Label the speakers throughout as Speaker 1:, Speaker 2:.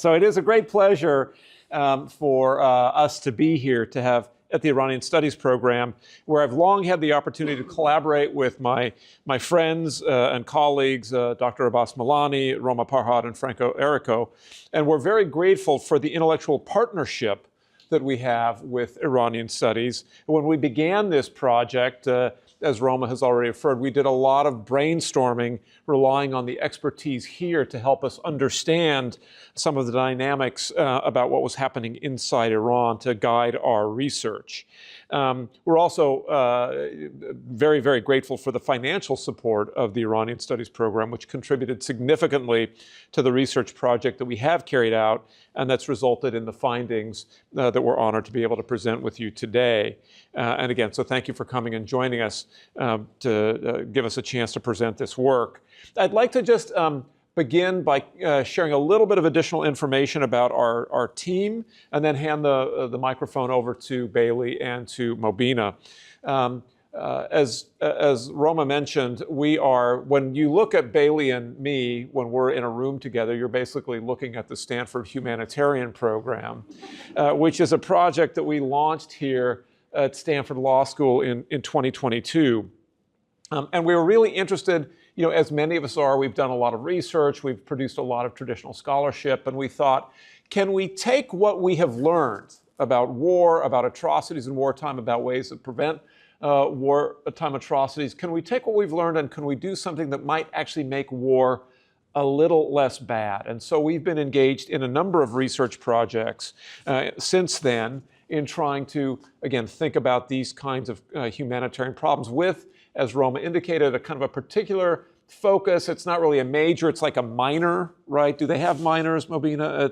Speaker 1: So it is a great pleasure for us to be here to have at the Iranian Studies program, where I've long had the opportunity to collaborate with my friends and colleagues, Dr. Abbas Milani, Roma Parhad, and Franco Errico. And we're very grateful for the intellectual partnership that we have with Iranian Studies. When we began this project, as Roma has already referred, we did a lot of brainstorming, relying on the expertise here to help us understand some of the dynamics about what was happening inside Iran to guide our research. We're also very, very grateful for the financial support of the Iranian Studies program, which contributed significantly to the research project that we have carried out, and that's resulted in the findings that we're honored to be able to present with you today. And again, so thank you for coming and joining us to give us a chance to present this work. I'd like to just begin by sharing a little bit of additional information about our team, and then hand the microphone over to Bailey and to Mobina. As Roma mentioned, when you look at Bailey and me, when we're in a room together, you're basically looking at the Stanford Humanitarian Program, which is a project that we launched here at Stanford Law School in 2022. And we were really interested, as many of us are, we've done a lot of research, we've produced a lot of traditional scholarship, and we thought, can we take what we have learned about war, about atrocities in wartime, about ways to prevent wartime atrocities, can we take what we've learned and can we do something that might actually make war a little less bad? And so we've been engaged in a number of research projects since then in trying to, again, think about these kinds of humanitarian problems with, as Roma indicated, a kind of a particular focus. It's not really a major, it's like a minor, right? Do they have minors, Mobina,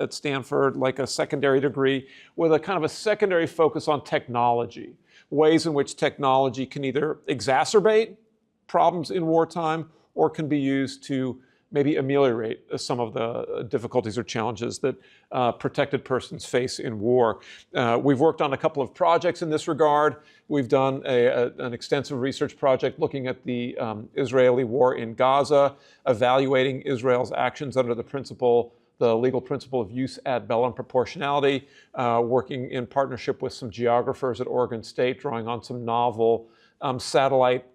Speaker 1: at Stanford, like a secondary degree, with a kind of a secondary focus on technology, ways in which technology can either exacerbate problems in wartime or can be used to maybe ameliorate some of the difficulties or challenges that protected persons face in war. We've worked on a couple of projects in this regard. We've done an extensive research project looking at the Israeli war in Gaza, evaluating Israel's actions under the legal principle of jus ad bellum proportionality, working in partnership with some geographers at Oregon State, drawing on some novel satellite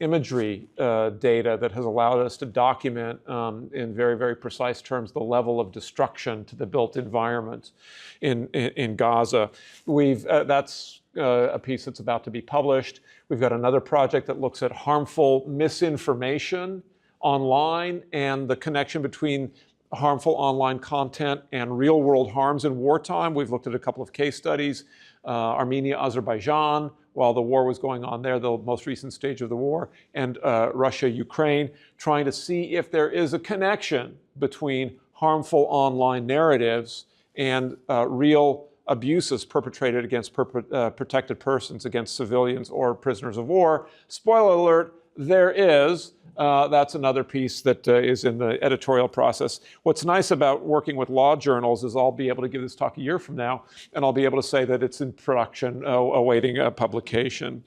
Speaker 1: imagery data that has allowed us to document in very, very precise terms the level of destruction to the built environment in Gaza. That's a piece that's about to be published. We've got another project that looks at harmful misinformation online and the connection between harmful online content and real-world harms in wartime. We've looked at a couple of case studies, Armenia, Azerbaijan, while the war was going on there, the most recent stage of the war, and Russia, Ukraine, trying to see if there is a connection between harmful online narratives and real abuses perpetrated against protected persons, against civilians or prisoners of war. Spoiler alert, there is. That's another piece that is in the editorial process. What's nice about working with law journals is I'll be able to give this talk a year from now, and I'll be able to say that it's in production, awaiting publication.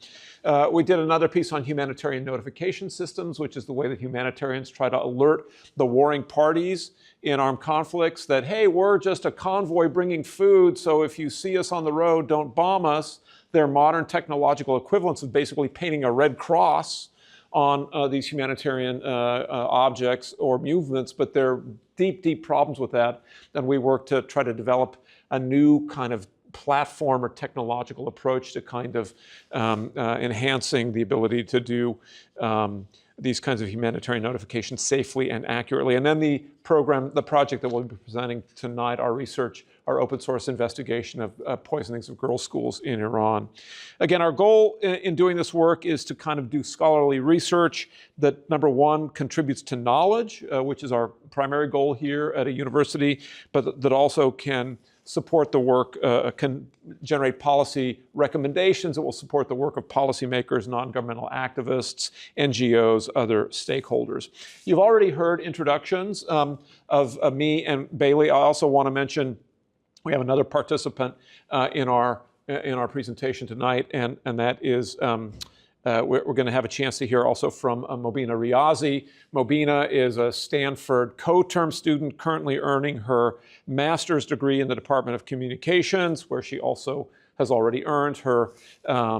Speaker 1: We did another piece on humanitarian notification systems, which is the way that humanitarians try to alert the warring parties in armed conflicts that, hey, we're just a convoy bringing food, so if you see us on the road, don't bomb us. They're modern technological equivalents of basically painting a red cross on these humanitarian objects or movements, but there are deep, deep problems with that. And we work to try to develop a new kind of platform or technological approach to kind of enhancing the ability to do these kinds of humanitarian notifications safely and accurately. And then the project that we'll be presenting tonight, our open source investigation of poisonings of girls' schools in Iran. Again, our goal in doing this work is to kind of do scholarly research that, number one, contributes to knowledge, which is our primary goal here at a university, but that also can support the work, can generate policy recommendations that will support the work of policymakers, non-governmental activists, NGOs, other stakeholders. You've already heard introductions of me and Bailey. I also want to mention we have another participant in our presentation tonight, and that is we're going to have a chance to hear also from Mobina Riazi. Mobina is a Stanford co-term student currently earning her master's degree in the Department of Communications, where she also has already earned her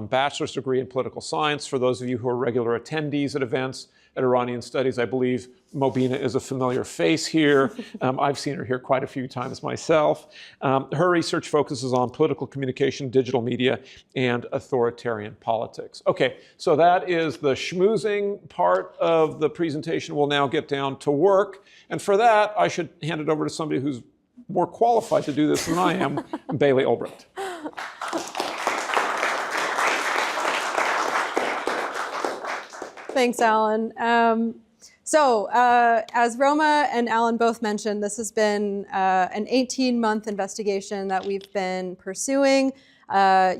Speaker 1: bachelor's degree in political science. For those of you who are regular attendees at events at Iranian Studies, I believe Mobina is a familiar face here. I've seen her here quite a few times myself. Her research focuses on political communication, digital media, and authoritarian politics. Okay, so that is the schmoozing part of the presentation. We'll now get down to work. And for that, I should hand it over to somebody who's more qualified to do this than I am, Bailey Ulbricht.
Speaker 2: Thanks, Alan. As Roma and Alan both mentioned, this has been an 18-month investigation that we've been pursuing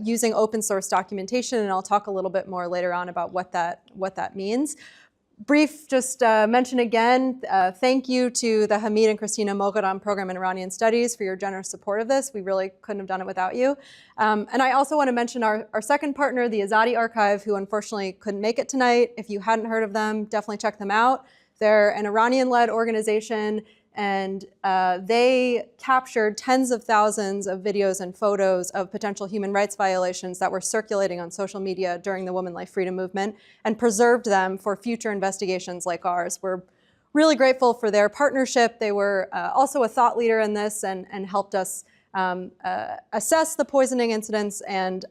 Speaker 2: using open source documentation, and I'll talk a little bit more later on about what that means. Brief, just mention again, thank you to the Hamid and Christina Moghaddam Program in Iranian Studies for your generous support of this. We really couldn't have done it without you. And I also want to mention our second partner, the Azadi Archive, who unfortunately couldn't make it tonight. If you hadn't heard of them, definitely check them out. They're an Iranian-led organization, and they captured tens of thousands of videos and photos of potential human rights violations that were circulating on social media during the Women Life Freedom movement and preserved them for future investigations like ours. We're really grateful for their partnership. They were also a thought leader in this and helped us assess the poisoning incidents and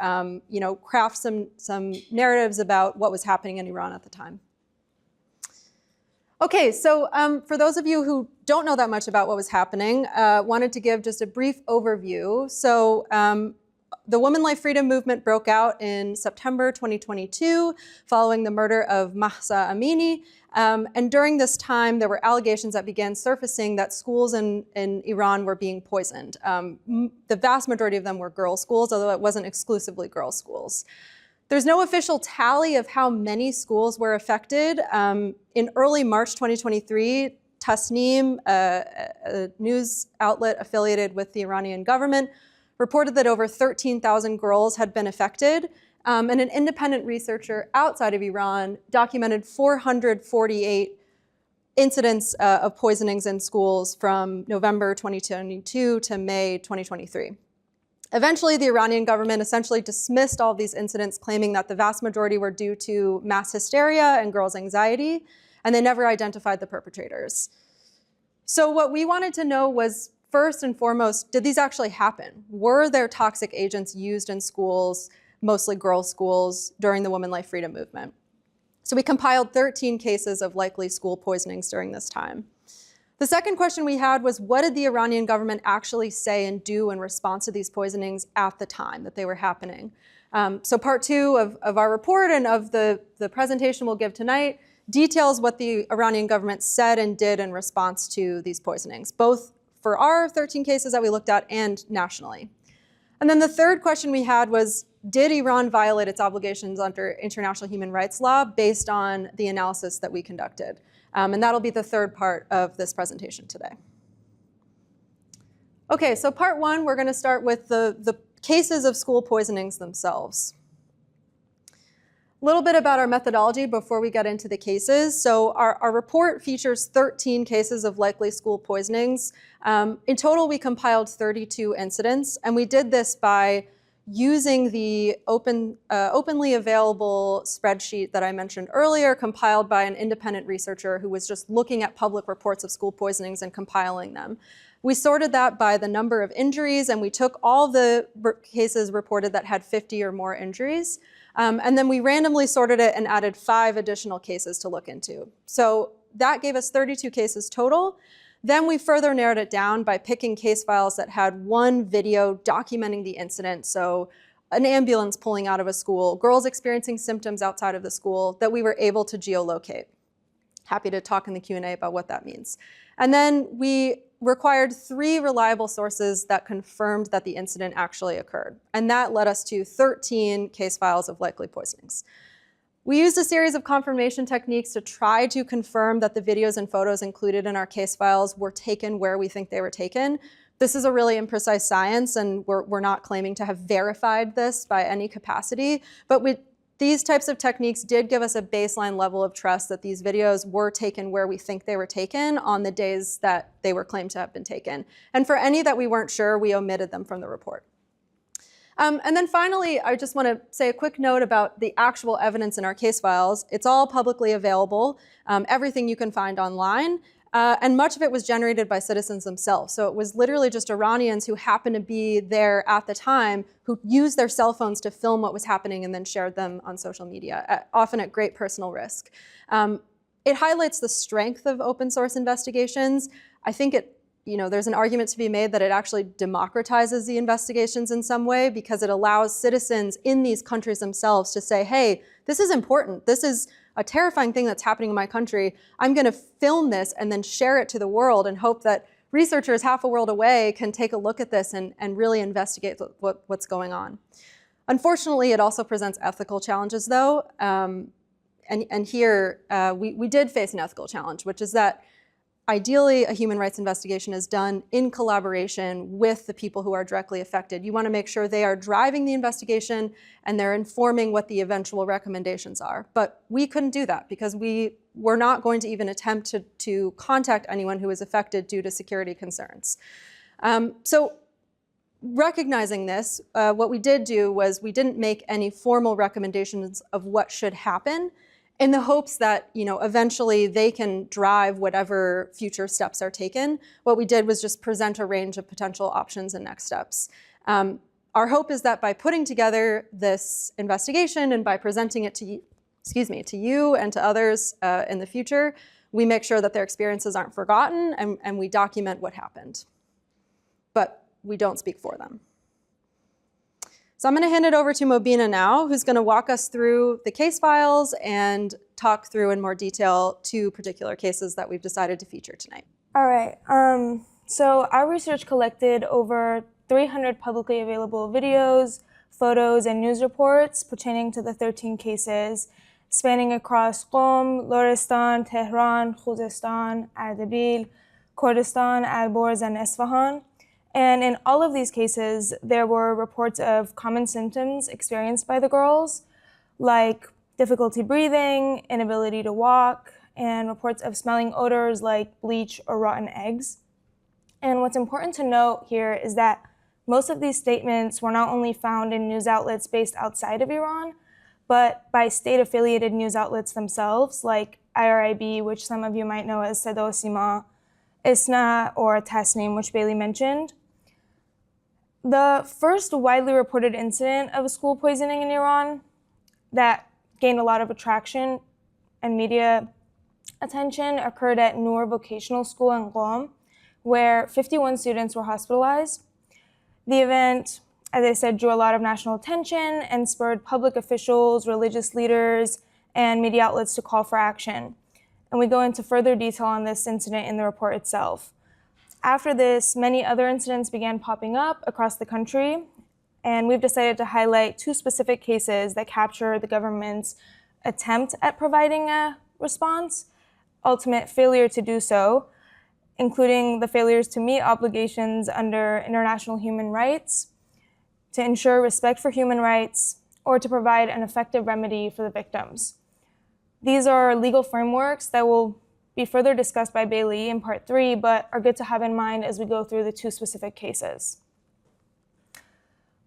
Speaker 2: craft some narratives about what was happening in Iran at the time. Okay, so for those of you who don't know that much about what was happening, wanted to give just a brief overview. So the Women Life Freedom movement broke out in September 2022 following the murder of Mahsa Amini. And during this time, there were allegations that began surfacing that schools in Iran were being poisoned. The vast majority of them were girls' schools, although it wasn't exclusively girls' schools. There's no official tally of how many schools were affected. In early March 2023, Tasneem, a news outlet affiliated with the Iranian government, reported that over 13,000 girls had been affected. And an independent researcher outside of Iran documented 448 incidents of poisonings in schools from November 2022 to May 2023. Eventually, the Iranian government essentially dismissed all of these incidents, claiming that the vast majority were due to mass hysteria and girls' anxiety, and they never identified the perpetrators. So what we wanted to know was, first and foremost, did these actually happen? Were there toxic agents used in schools, mostly girls' schools, during the Women Life Freedom movement? So we compiled 13 cases of likely school poisonings during this time. The second question we had was, what did the Iranian government actually say and do in response to these poisonings at the time that they were happening? So part two of our report and of the presentation we'll give tonight details what the Iranian government said and did in response to these poisonings, both for our 13 cases that we looked at and nationally. And then the third question we had was, did Iran violate its obligations under international human rights law based on the analysis that we conducted? And that'll be the third part of this presentation today. Okay, so part one, we're going to start with the cases of school poisonings themselves. A little bit about our methodology before we get into the cases. So our report features 13 cases of likely school poisonings. In total, we compiled 32 incidents, and we did this by using the openly available spreadsheet that I mentioned earlier, compiled by an independent researcher who was just looking at public reports of school poisonings and compiling them. We sorted that by the number of injuries, and we took all the cases reported that had 50 or more injuries. And then we randomly sorted it and added 5 additional cases to look into. So that gave us 32 cases total. Then we further narrowed it down by picking case files that had one video documenting the incident. So an ambulance pulling out of a school, girls experiencing symptoms outside of the school that we were able to geolocate. Happy to talk in the Q&A about what that means. And then we required 3 reliable sources that confirmed that the incident actually occurred. And that led us to 13 case files of likely poisonings. We used a series of confirmation techniques to try to confirm that the videos and photos included in our case files were taken where we think they were taken. This is a really imprecise science, and we're not claiming to have verified this by any capacity, but these types of techniques did give us a baseline level of trust that these videos were taken where we think they were taken on the days that they were claimed to have been taken. And for any that we weren't sure, we omitted them from the report. And then finally, I just want to say a quick note about the actual evidence in our case files. It's all publicly available, everything you can find online. And much of it was generated by citizens themselves. So it was literally just Iranians who happened to be there at the time who used their cell phones to film what was happening and then shared them on social media, often at great personal risk. It highlights the strength of open source investigations. I think there's an argument to be made that it actually democratizes the investigations in some way because it allows citizens in these countries themselves to say, hey, this is important. This is a terrifying thing that's happening in my country. I'm going to film this and then share it to the world and hope that researchers half a world away can take a look at this and really investigate what's going on. Unfortunately, it also presents ethical challenges, though. And here, we did face an ethical challenge, which is that ideally, a human rights investigation is done in collaboration with the people who are directly affected. You want to make sure they are driving the investigation and they're informing what the eventual recommendations are. But we couldn't do that because we were not going to even attempt to contact anyone who was affected due to security concerns. So recognizing this, what we did do was we didn't make any formal recommendations of what should happen, in the hopes that eventually they can drive whatever future steps are taken. What we did was just present a range of potential options and next steps. Our hope is that by putting together this investigation and by presenting it to you and to others in the future, we make sure that their experiences aren't forgotten and we document what happened. But we don't speak for them. So I'm going to hand it over to Mobina now, who's going to walk us through the case files and talk through in more detail 2 particular cases that we've decided to feature tonight.
Speaker 3: All right. So our research collected over 300 publicly available videos, photos, and news reports pertaining to the 13 cases, spanning across Qom, Lorestan, Tehran, Khuzestan, Ardabil, Kurdistan, Alborz, and Isfahan. And in all of these cases, there were reports of common symptoms experienced by the girls, like difficulty breathing, inability to walk, and reports of smelling odors like bleach or rotten eggs. And what's important to note here is that most of these statements were not only found in news outlets based outside of Iran, but by state-affiliated news outlets themselves, like IRIB, which some of you might know as Sada Sima, ISNA, or Tasnim, which Bailey mentioned. The first widely reported incident of a school poisoning in Iran that gained a lot of attraction and media attention occurred at Noor Vocational School in Qom, where 51 students were hospitalized. The event, as I said, drew a lot of national attention and spurred public officials, religious leaders, and media outlets to call for action. And we go into further detail on this incident in the report itself. After this, many other incidents began popping up across the country, and we've decided to highlight 2 specific cases that capture the government's attempt at providing a response, ultimate failure to do so, including the failures to meet obligations under international human rights, to ensure respect for human rights, or to provide an effective remedy for the victims. These are legal frameworks that will be further discussed by Bailey in part 3, but are good to have in mind as we go through the 2 specific cases.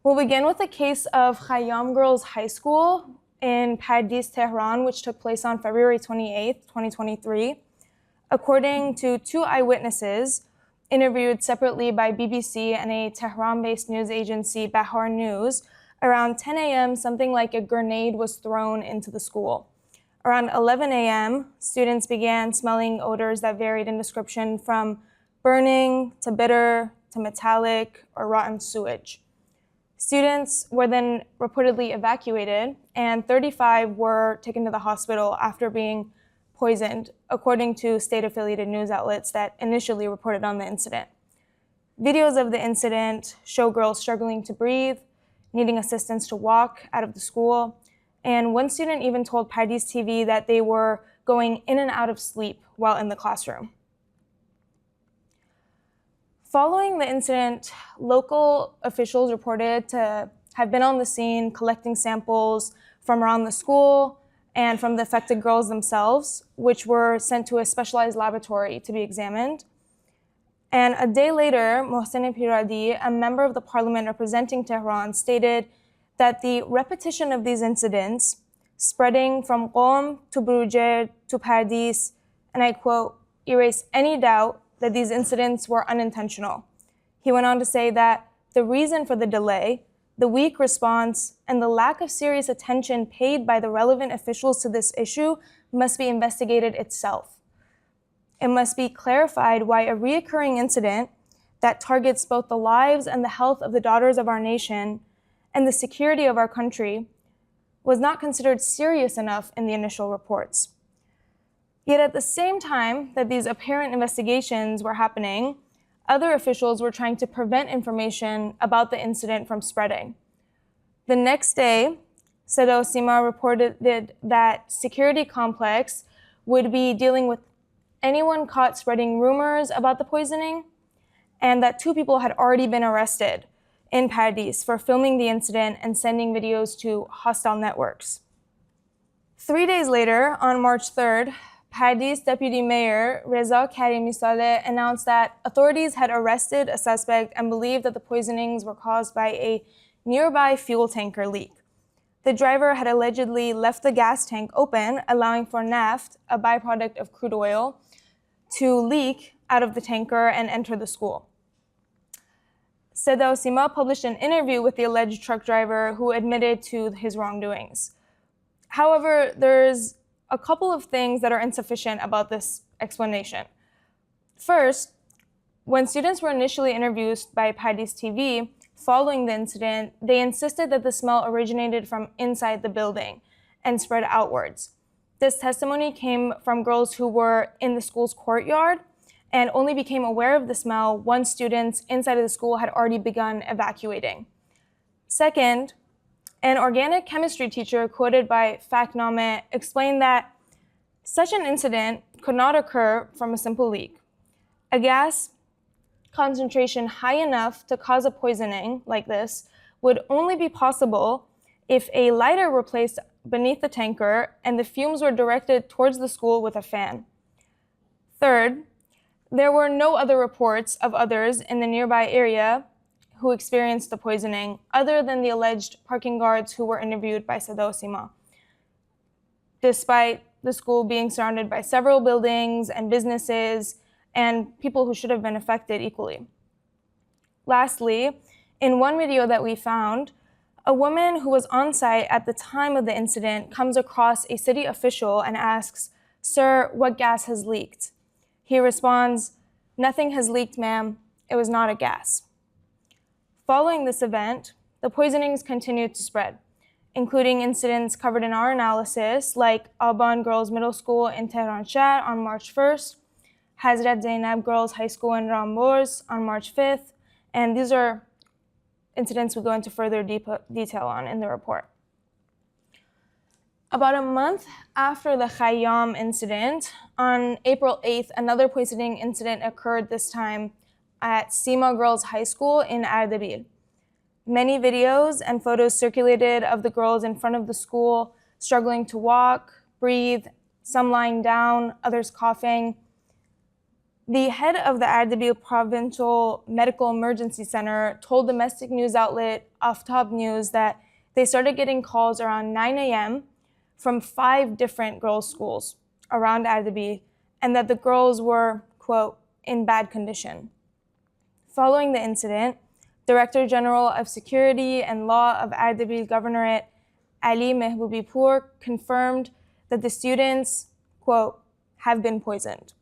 Speaker 3: We'll begin with the case of Qom Girls High School in Pardiz, Tehran, which took place on February 28, 2023. According to 2 eyewitnesses, interviewed separately by BBC and a Tehran-based news agency, Bahar News, around 10 a.m., something like a grenade was thrown into the school. Around 11 a.m., students began smelling odors that varied in description from burning to bitter to metallic or rotten sewage. Students were then reportedly evacuated, and 35 were taken to the hospital after being poisoned, according to state-affiliated news outlets that initially reported on the incident. Videos of the incident show girls struggling to breathe, needing assistance to walk out of the school, and one student even told Pardiz TV that they were going in and out of sleep while in the classroom. Following the incident, local officials reported to have been on the scene collecting samples from around the school and from the affected girls themselves, which were sent to a specialized laboratory to be examined. And a day later, Mohsen Piradi, a member of the parliament representing Tehran, stated that the repetition of these incidents, spreading from Qom to Buruj to Pardis, and I quote, erase any doubt that these incidents were unintentional. He went on to say that the reason for the delay, the weak response, and the lack of serious attention paid by the relevant officials to this issue must be investigated itself. It must be clarified why a reoccurring incident that targets both the lives and the health of the daughters of our nation and the security of our country was not considered serious enough in the initial reports. Yet at the same time that these apparent investigations were happening, other officials were trying to prevent information about the incident from spreading. The next day, Sada Osima reported that security complex would be dealing with anyone caught spreading rumors about the poisoning, and that 2 people had already been arrested in Pardis for filming the incident and sending videos to hostile networks. 3 days later, on March 3rd, Pardis Deputy Mayor Reza Karimi-Saleh announced that authorities had arrested a suspect and believed that the poisonings were caused by a nearby fuel tanker leak. The driver had allegedly left the gas tank open, allowing for naft, a byproduct of crude oil, to leak out of the tanker and enter the school. Sada Osima published an interview with the alleged truck driver who admitted to his wrongdoings. However, there's a couple of things that are insufficient about this explanation. First, when students were initially interviewed by Pardis TV following the incident, they insisted that the smell originated from inside the building and spread outwards. This testimony came from girls who were in the school's courtyard and only became aware of the smell once students inside of the school had already begun evacuating. Second, an organic chemistry teacher quoted by Fakname explained that such an incident could not occur from a simple leak. A gas concentration high enough to cause a poisoning like this would only be possible if a lighter were placed beneath the tanker and the fumes were directed towards the school with a fan. Third, there were no other reports of others in the nearby area who experienced the poisoning, other than the alleged parking guards who were interviewed by Sada Osima, despite the school being surrounded by several buildings and businesses and people who should have been affected equally. Lastly, in one video that we found, a woman who was on site at the time of the incident comes across a city official and asks, "Sir, what gas has leaked?" He responds, "Nothing has leaked, ma'am. It was not a gas." Following this event, the poisonings continued to spread, including incidents covered in our analysis, like Aban Girls Middle School in Tehran Shahr on March 1st, Hazrat Zainab Girls High School in Rambourz on March 5th, and these are incidents we go into further detail on in the report. About a month after the Khayyam incident, on April 8th, another poisoning incident occurred, this time at Sima Girls High School in Ardabil. Many videos and photos circulated of the girls in front of the school struggling to walk, breathe, some lying down, others coughing. The head of the Ardabil Provincial Medical Emergency Center told domestic news outlet Aftab News that they started getting calls around 9 a.m. from 5 different girls' schools around Ardabil, and that the girls were, quote, in bad condition. Following the incident, Director General of Security and Law of Ardabil Governorate, Ali Mehbubipur, confirmed that the students, quote, have been poisoned.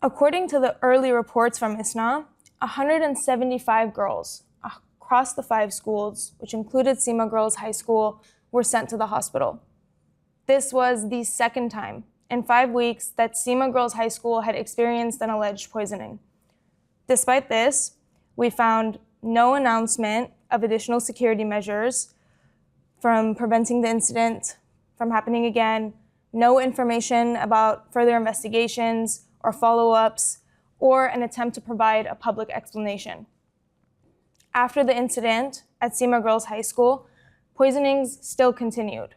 Speaker 3: According to the early reports from ISNA, 175 girls across the 5 schools, which included Sima Girls High School, were sent to the hospital. This was the second time in 5 weeks that Sima Girls High School had experienced an alleged poisoning. Despite this, we found no announcement of additional security measures from preventing the incident from happening again, no information about further investigations or follow-ups, or an attempt to provide a public explanation. After the incident at Sima Girls High School, poisonings still continued.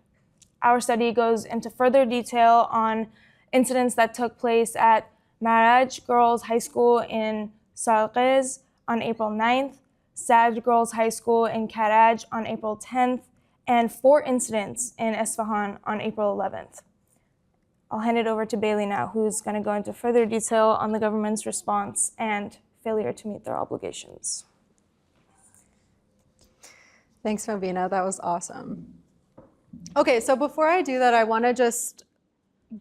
Speaker 3: Our study goes into further detail on incidents that took place at Maraj Girls High School in Sarqiz on April 9th, Sad Girls High School in Karaj on April 10th, and 4 incidents in Isfahan on April 11th. I'll hand it over to Bailey now, who's going to go into further detail on the government's response and failure to meet their obligations.
Speaker 2: Thanks, Mobina. That was awesome. Okay, so before I do that, I want to just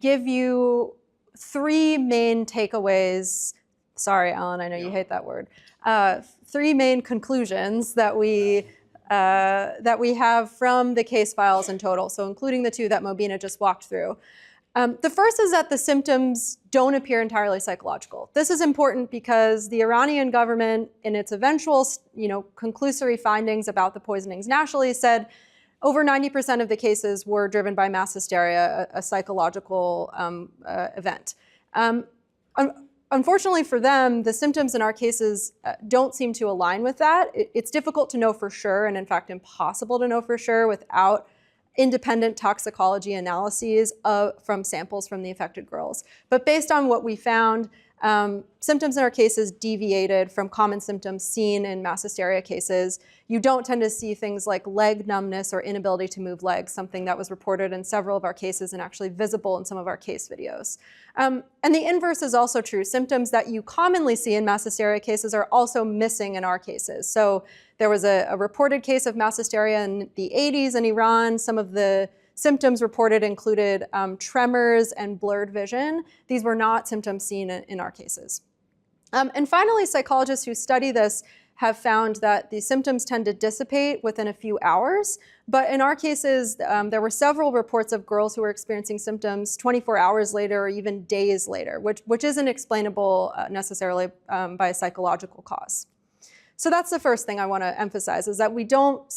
Speaker 2: give you 3 main takeaways. Sorry, Alan, I know you hate that word. 3 main conclusions that we have from the case files in total, so including the 2 that Mobina just walked through. The first is that the symptoms don't appear entirely psychological. This is important because the Iranian government, in its eventual, conclusory findings about the poisonings nationally, said over 90% of the cases were driven by mass hysteria, a psychological event. Unfortunately for them, the symptoms in our cases don't seem to align with that. It's difficult to know for sure, and in fact impossible to know for sure without independent toxicology analyses from samples from the affected girls. But based on what we found, symptoms in our cases deviated from common symptoms seen in mass hysteria cases. You don't tend to see things like leg numbness or inability to move legs, something that was reported in several of our cases and actually visible in some of our case videos. And the inverse is also true. Symptoms that you commonly see in mass hysteria cases are also missing in our cases. So there was a reported case of mass hysteria in the 80s in Iran. Some of the symptoms reported included tremors and blurred vision. These were not symptoms seen in our cases. And finally, psychologists who study this have found that the symptoms tend to dissipate within a few hours. But in our cases, there were several reports of girls who were experiencing symptoms 24 hours later or even days later, which isn't explainable necessarily by a psychological cause. So that's the first thing I want to emphasize, is that we don't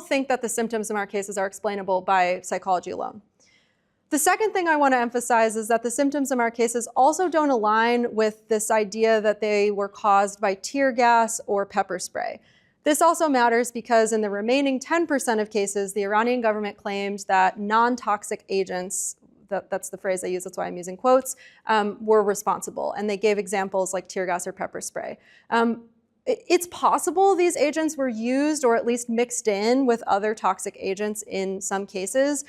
Speaker 2: think that the symptoms in our cases are explainable by psychology alone. The second thing I want to emphasize is that the symptoms in our cases also don't align with this idea that they were caused by tear gas or pepper spray. This also matters because in the remaining 10% of cases, the Iranian government claimed that non-toxic agents, that's the phrase I use, that's why I'm using quotes, were responsible. And they gave examples like tear gas or pepper spray. It's possible these agents were used or at least mixed in with other toxic agents in some cases.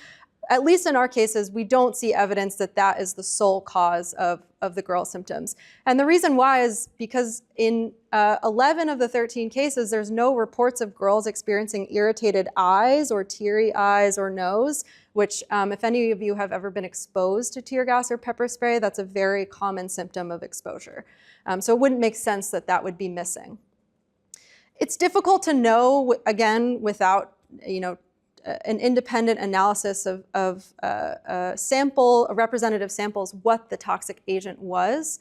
Speaker 2: At least in our cases, we don't see evidence that that is the sole cause of the girls' symptoms. And the reason why is because in 11 of the 13 cases, there's no reports of girls experiencing irritated eyes or teary eyes or nose, which if any of you have ever been exposed to tear gas or pepper spray, that's a very common symptom of exposure. So it wouldn't make sense that that would be missing. It's difficult to know, again, without an independent analysis of representative samples, what the toxic agent was.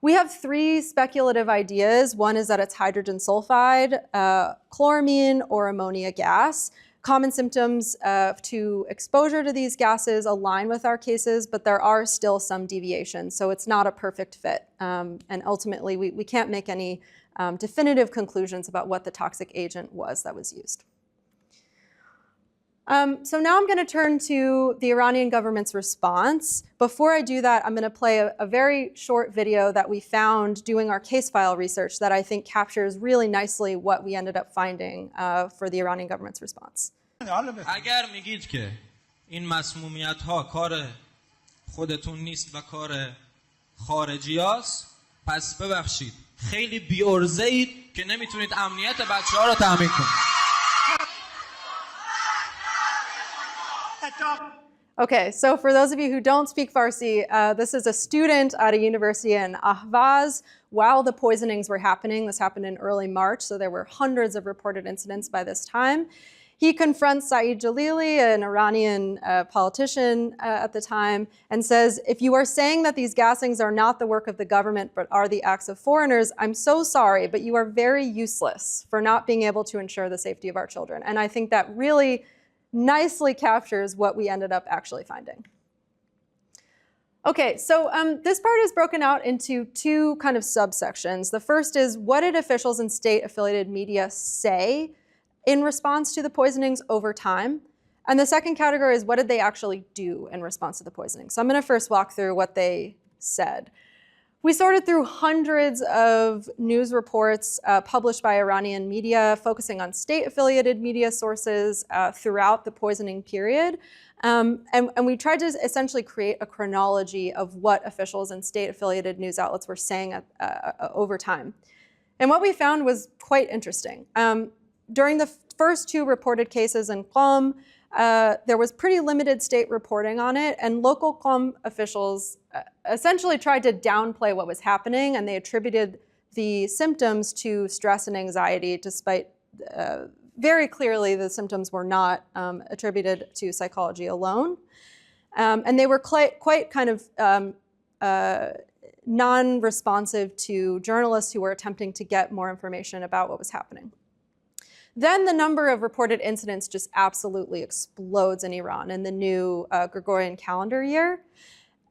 Speaker 2: We have 3 speculative ideas. One is that it's hydrogen sulfide, chloramine, or ammonia gas. Common symptoms to exposure to these gases align with our cases, but there are still some deviations, so it's not a perfect fit. And ultimately, we can't make any definitive conclusions about what the toxic agent was that was used. So now I'm going to turn to the Iranian government's response. Before I do that, I'm going to play a very short video that we found doing our case file research that I think captures really nicely what we ended up finding for the Iranian government's response.
Speaker 4: اگر میگید که این مسمومیت ها کار خودتون نیست و کار خارجیاست، پس ببخشید خیلی بی‌عرضه اید که نمیتونید امنیت بچه‌ها رو تامین کنید.
Speaker 2: Okay, so for those of you who don't speak Farsi, this is a student at a university in Ahvaz while the poisonings were happening. This happened in early March, so there were hundreds of reported incidents by this time. He confronts Saeed Jalili, an Iranian politician at the time, and says, if you are saying that these gassings are not the work of the government but are the acts of foreigners, I'm so sorry, but you are very useless for not being able to ensure the safety of our children. And I think that really nicely captures what we ended up actually finding. Okay, so this part is broken out into 2 kind of subsections. The first is, what did officials and state-affiliated media say in response to the poisonings over time. And the second category is what did they actually do in response to the poisoning? So I'm going to first walk through what they said. We sorted through hundreds of news reports published by Iranian media, focusing on state-affiliated media sources throughout the poisoning period. And we tried to essentially create a chronology of what officials and state-affiliated news outlets were saying over time. And what we found was quite interesting. During the first two reported cases in Qom, there was pretty limited state reporting on it, and local Qom officials essentially tried to downplay what was happening, and they attributed the symptoms to stress and anxiety, despite very clearly the symptoms were not attributed to psychology alone. And they were quite kind of non-responsive to journalists who were attempting to get more information about what was happening. Then the number of reported incidents just absolutely explodes in Iran in the new Gregorian calendar year.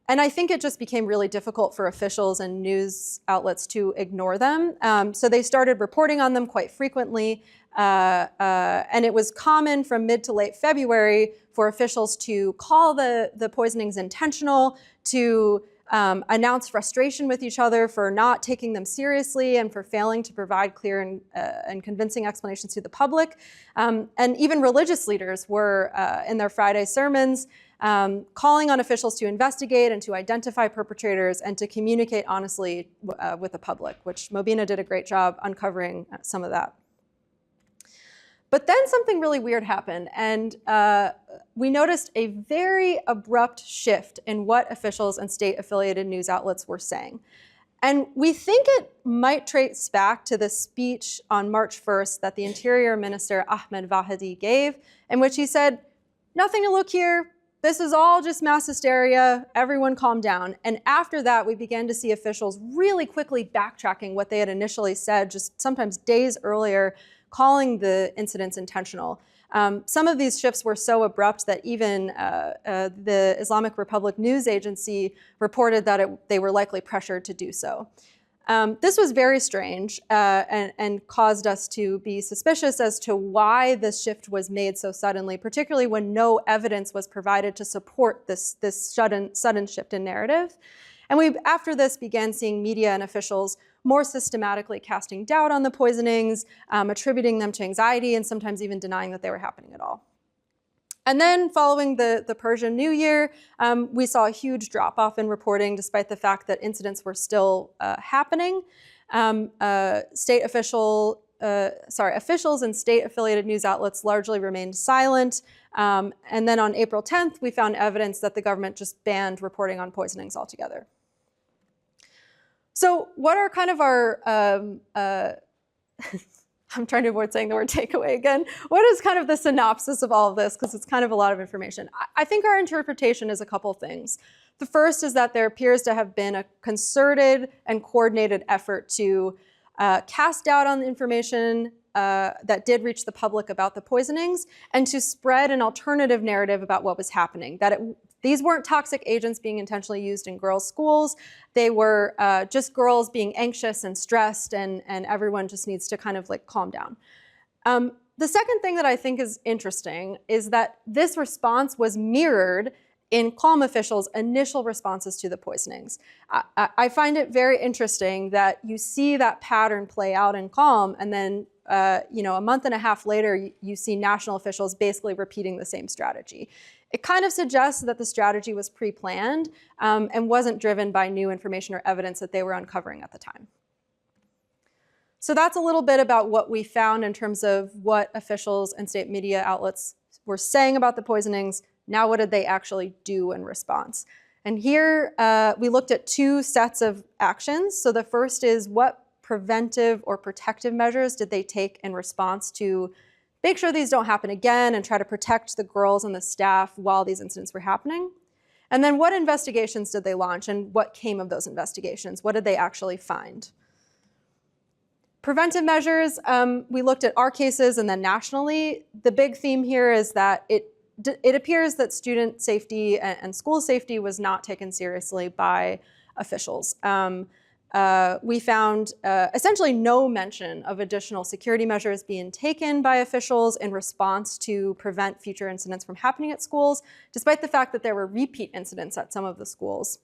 Speaker 2: And I think it just became really difficult for officials and news outlets to ignore them. So they started reporting on them quite frequently. And it was common from mid to late February for officials to call the poisonings intentional, to announce frustration with each other for not taking them seriously and for failing to provide clear and convincing explanations to the public. And even religious leaders were, in their Friday sermons, calling on officials to investigate and to identify perpetrators and to communicate honestly with the public, which Mobina did a great job uncovering some of that. But then something really weird happened, and we noticed a very abrupt shift in what officials and state-affiliated news outlets were saying. And we think it might trace back to the speech on March 1st that the Interior Minister Ahmed Vahedi gave, in which he said, "Nothing to look here. This is all just mass hysteria. Everyone calm down." And after that, we began to see officials really quickly backtracking what they had initially said, just sometimes days earlier, calling the incidents intentional. Some of these shifts were so abrupt that even the Islamic Republic News Agency reported that they were likely pressured to do so. This was very strange and caused us to be suspicious as to why this shift was made so suddenly, particularly when no evidence was provided to support this sudden shift in narrative. And we, after this, began seeing media and officials more systematically casting doubt on the poisonings, attributing them to anxiety, and sometimes even denying that they were happening at all. And then following the Persian New Year, we saw a huge drop-off in reporting, despite the fact that incidents were still happening. Officials and state-affiliated news outlets largely remained silent. And then on April 10th, we found evidence that the government just banned reporting on poisonings altogether. So what are kind of our, I'm trying to avoid saying the word takeaway again. What is kind of the synopsis of all of this? Because it's kind of a lot of information. I think our interpretation is a couple things. The first is that there appears to have been a concerted and coordinated effort to cast doubt on the information that did reach the public about the poisonings and to spread an alternative narrative about what was happening, that these weren't toxic agents being intentionally used in girls' schools. They were just girls being anxious and stressed, and everyone just needs to kind of like calm down. The second thing that I think is interesting is that this response was mirrored in Qom officials' initial responses to the poisonings. I find it very interesting that you see that pattern play out in Qom, and then a month and a half later, you see national officials basically repeating the same strategy. It kind of suggests that the strategy was pre-planned and wasn't driven by new information or evidence that they were uncovering at the time. So that's a little bit about what we found in terms of what officials and state media outlets were saying about the poisonings. Now, what did they actually do in response? And here we looked at two sets of actions. So the first is what preventive or protective measures did they take in response to make sure these don't happen again and try to protect the girls and the staff while these incidents were happening? And then what investigations did they launch and what came of those investigations? What did they actually find? Preventive measures, we looked at our cases and then nationally. The big theme here is that it appears that student safety and school safety was not taken seriously by officials. we found essentially no mention of additional security measures being taken by officials in response to prevent future incidents from happening at schools, despite the fact that there were repeat incidents at some of the schools.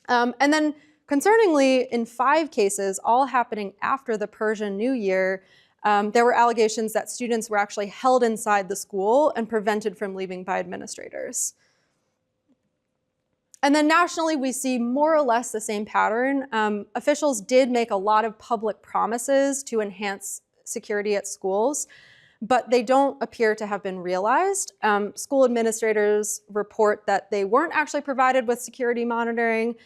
Speaker 2: And then concerningly, in 5 cases, all happening after the Persian New Year, there were allegations that students were actually held inside the school and prevented from leaving by administrators. And then nationally, we see more or less the same pattern. Officials did make a lot of public promises to enhance security at schools, but they don't appear to have been realized. School administrators report that they weren't actually provided with security monitoring,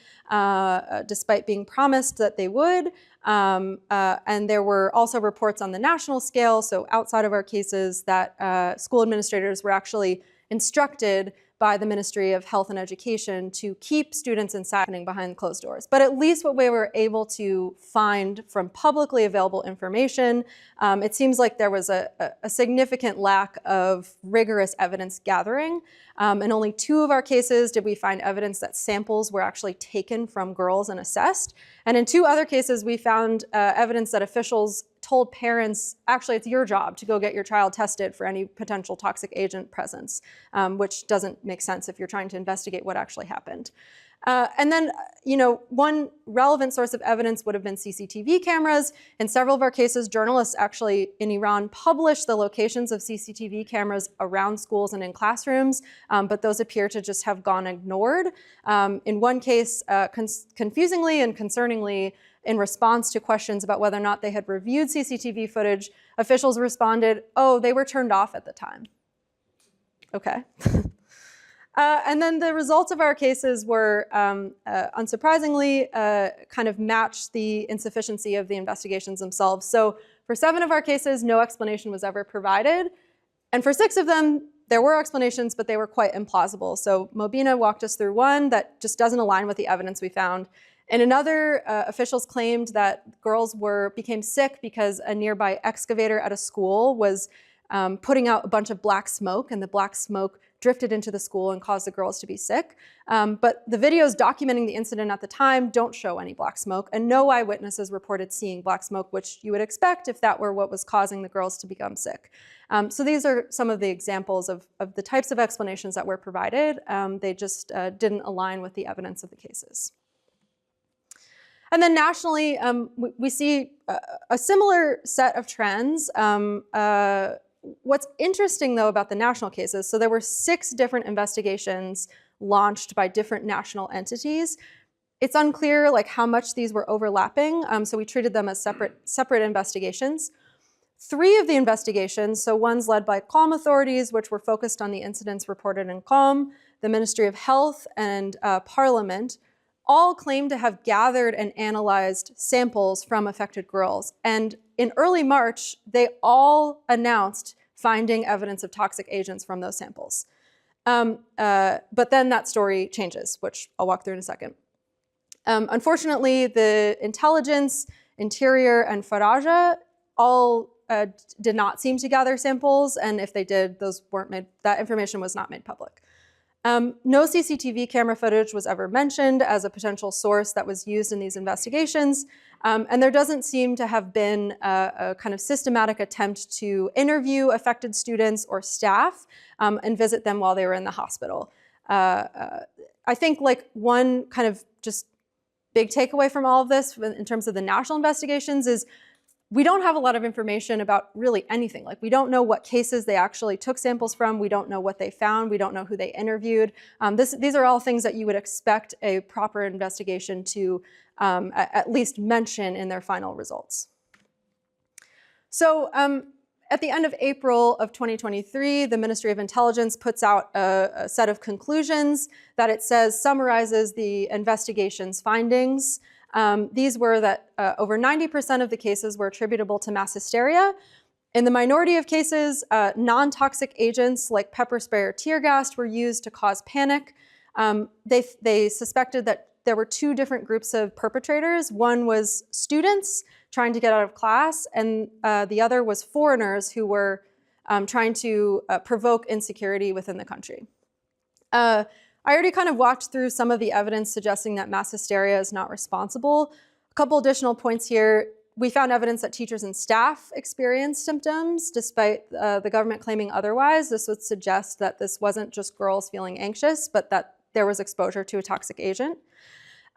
Speaker 2: despite being promised that they would. And there were also reports on the national scale, so outside of our cases, that school administrators were actually instructed by the Ministry of Health and Education to keep students inside behind closed doors. But at least what we were able to find from publicly available information, it seems like there was a significant lack of rigorous evidence gathering. In only 2 of our cases did we find evidence that samples were actually taken from girls and assessed. And in 2 other cases, we found evidence that officials told parents, actually, it's your job to go get your child tested for any potential toxic agent presence, which doesn't make sense if you're trying to investigate what actually happened. And then, one relevant source of evidence would have been CCTV cameras. In several of our cases, journalists actually in Iran published the locations of CCTV cameras around schools and in classrooms, but those appear to just have gone ignored. In one case, confusingly and concerningly, in response to questions about whether or not they had reviewed CCTV footage, officials responded, "Oh, they were turned off at the time." Okay. And then the results of our cases were, unsurprisingly, kind of matched the insufficiency of the investigations themselves. So for 7 of our cases, no explanation was ever provided. And for 6 of them, there were explanations, but they were quite implausible. So Mobina walked us through one that just doesn't align with the evidence we found. In another, officials claimed that girls became sick because a nearby excavator at a school was putting out a bunch of black smoke, and the black smoke drifted into the school and caused the girls to be sick. But the videos documenting the incident at the time don't show any black smoke, and no eyewitnesses reported seeing black smoke, which you would expect if that were what was causing the girls to become sick. So these are some of the examples of the types of explanations that were provided. They just didn't align with the evidence of the cases. And then nationally, we see a similar set of trends. What's interesting, though, about the national cases, so there were 6 different investigations launched by different national entities. It's unclear how much these were overlapping, so we treated them as separate investigations. 3 of the investigations, so one's led by Qom authorities, which were focused on the incidents reported in Qom, the Ministry of Health, and Parliament, all claim to have gathered and analyzed samples from affected girls. And in early March, they all announced finding evidence of toxic agents from those samples. But then that story changes, which I'll walk through in a second. Unfortunately, the intelligence, interior, and Faraja all did not seem to gather samples, and if they did, that information was not made public. No CCTV camera footage was ever mentioned as a potential source that was used in these investigations, and there doesn't seem to have been a kind of systematic attempt to interview affected students or staff and visit them while they were in the hospital. I think one kind of just big takeaway from all of this in terms of the national investigations is we don't have a lot of information about really anything. We don't know what cases they actually took samples from. We don't know what they found. We don't know who they interviewed. These are all things that you would expect a proper investigation to at least mention in their final results. So at the end of April of 2023, the Ministry of Intelligence puts out a set of conclusions that it says summarizes the investigation's findings. These were that over 90% of the cases were attributable to mass hysteria. In the minority of cases, non-toxic agents like pepper spray or tear gas were used to cause panic. They suspected that there were 2 different groups of perpetrators. One was students trying to get out of class, and the other was foreigners who were trying to provoke insecurity within the country. I already kind of walked through some of the evidence suggesting that mass hysteria is not responsible. A couple additional points here. We found evidence that teachers and staff experienced symptoms despite the government claiming otherwise. This would suggest that this wasn't just girls feeling anxious, but that there was exposure to a toxic agent.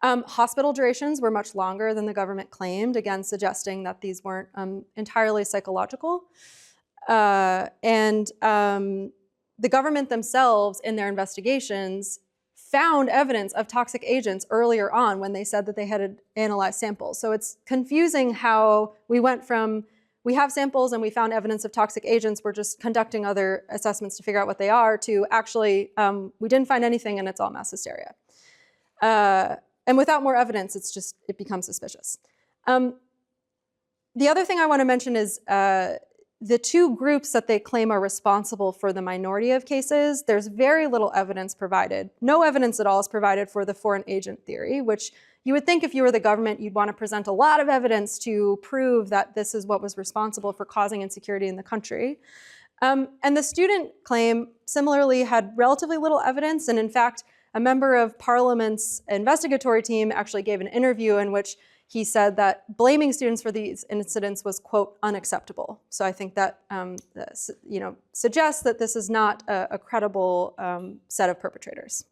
Speaker 2: Hospital durations were much longer than the government claimed, again suggesting that these weren't entirely psychological. And the government themselves, in their investigations, found evidence of toxic agents earlier on when they said that they had analyzed samples. So it's confusing how we went from, we have samples and we found evidence of toxic agents, we're just conducting other assessments to figure out what they are, to actually, we didn't find anything and it's all mass hysteria. And without more evidence, it becomes suspicious. The other thing I want to mention is the two groups that they claim are responsible for the minority of cases, there's very little evidence provided. No evidence at all is provided for the foreign agent theory, which you would think if you were the government, you'd want to present a lot of evidence to prove that this is what was responsible for causing insecurity in the country. And the student claim similarly had relatively little evidence, and in fact, a member of Parliament's investigatory team actually gave an interview in which he said that blaming students for these incidents was, quote, unacceptable. So I think that suggests that this is not a credible set of perpetrators.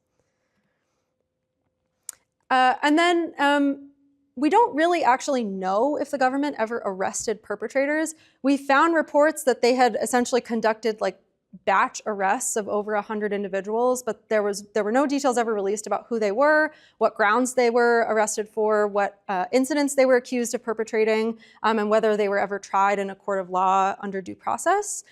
Speaker 2: And then we don't really actually know if the government ever arrested perpetrators. We found reports that they had essentially conducted like batch arrests of over 100 individuals, but there were no details ever released about who they were, what grounds they were arrested for, what incidents they were accused of perpetrating, and whether they were ever tried in a court of law under due process.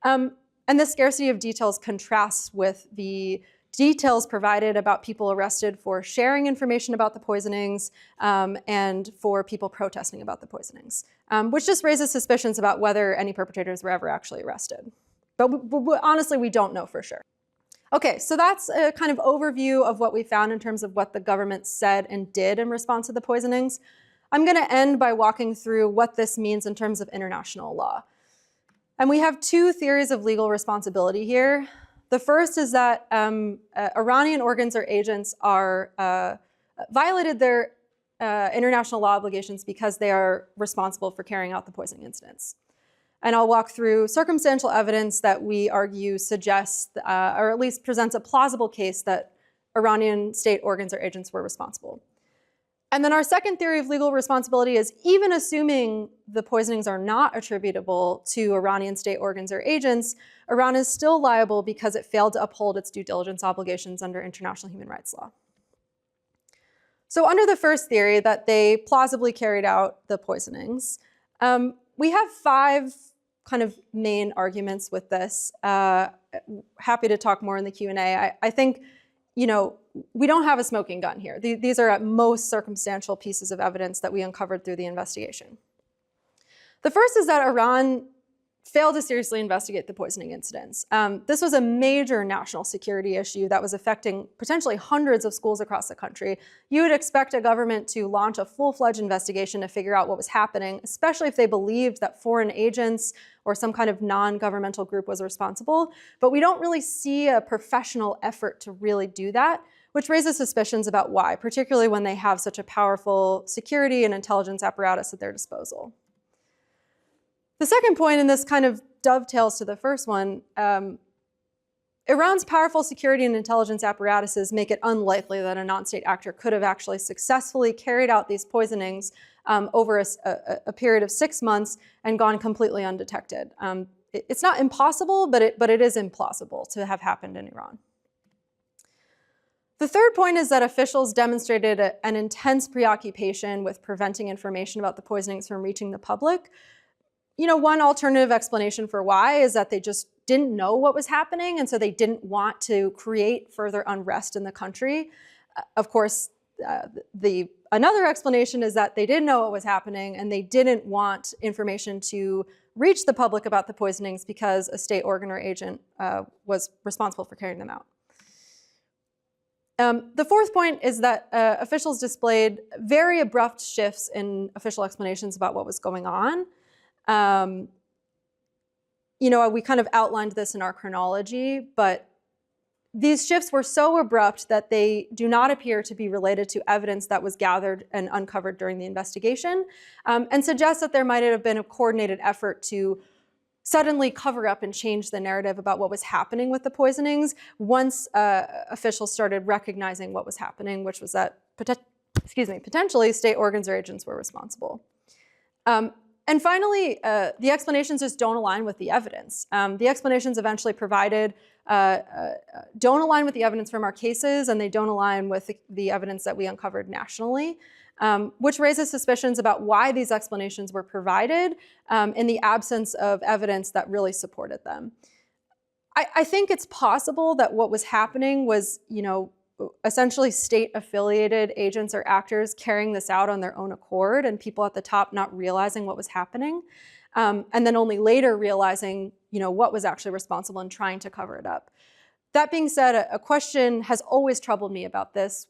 Speaker 2: And the scarcity of details contrasts with the details provided about people arrested for sharing information about the poisonings and for people protesting about the poisonings, which just raises suspicions about whether any perpetrators were ever actually arrested. But honestly, we don't know for sure. Okay, so that's a kind of overview of what we found in terms of what the government said and did in response to the poisonings. I'm going to end by walking through what this means in terms of international law. And we have two theories of legal responsibility here. The first is that Iranian organs or agents are violated their international law obligations because they are responsible for carrying out the poisoning incidents. And I'll walk through circumstantial evidence that we argue suggests, or at least presents a plausible case that Iranian state organs or agents were responsible. And then our second theory of legal responsibility is even assuming the poisonings are not attributable to Iranian state organs or agents, Iran is still liable because it failed to uphold its due diligence obligations under international human rights law. So under the first theory that they plausibly carried out the poisonings, we have 5 kind of main arguments with this. Happy to talk more in the Q&A. I think, we don't have a smoking gun here. These are at most circumstantial pieces of evidence that we uncovered through the investigation. The first is that Iran failed to seriously investigate the poisoning incidents. This was a major national security issue that was affecting potentially hundreds of schools across the country. You would expect a government to launch a full-fledged investigation to figure out what was happening, especially if they believed that foreign agents or some kind of non-governmental group was responsible. But we don't really see a professional effort to really do that, which raises suspicions about why, particularly when they have such a powerful security and intelligence apparatus at their disposal. The second point, and this kind of dovetails to the first one, Iran's powerful security and intelligence apparatuses make it unlikely that a non-state actor could have actually successfully carried out these poisonings over a period of 6 months and gone completely undetected. It's not impossible, but it is implausible to have happened in Iran. The third point is that officials demonstrated an intense preoccupation with preventing information about the poisonings from reaching the public. One alternative explanation for why is that they just didn't know what was happening, and so they didn't want to create further unrest in the country. Of course, another explanation is that they did know what was happening, and they didn't want information to reach the public about the poisonings because a state organ or agent was responsible for carrying them out. The fourth point is that officials displayed very abrupt shifts in official explanations about what was going on. We kind of outlined this in our chronology, but these shifts were so abrupt that they do not appear to be related to evidence that was gathered and uncovered during the investigation, and suggest that there might have been a coordinated effort to suddenly cover up and change the narrative about what was happening with the poisonings once officials started recognizing what was happening, which was that potentially state organs or agents were responsible. And finally, the explanations just don't align with the evidence. The explanations eventually provided don't align with the evidence from our cases, and they don't align with the evidence that we uncovered nationally, which raises suspicions about why these explanations were provided in the absence of evidence that really supported them. I think it's possible that what was happening was, essentially state-affiliated agents or actors carrying this out on their own accord, and people at the top not realizing what was happening, and then only later realizing, what was actually responsible and trying to cover it up. That being said, a question has always troubled me about this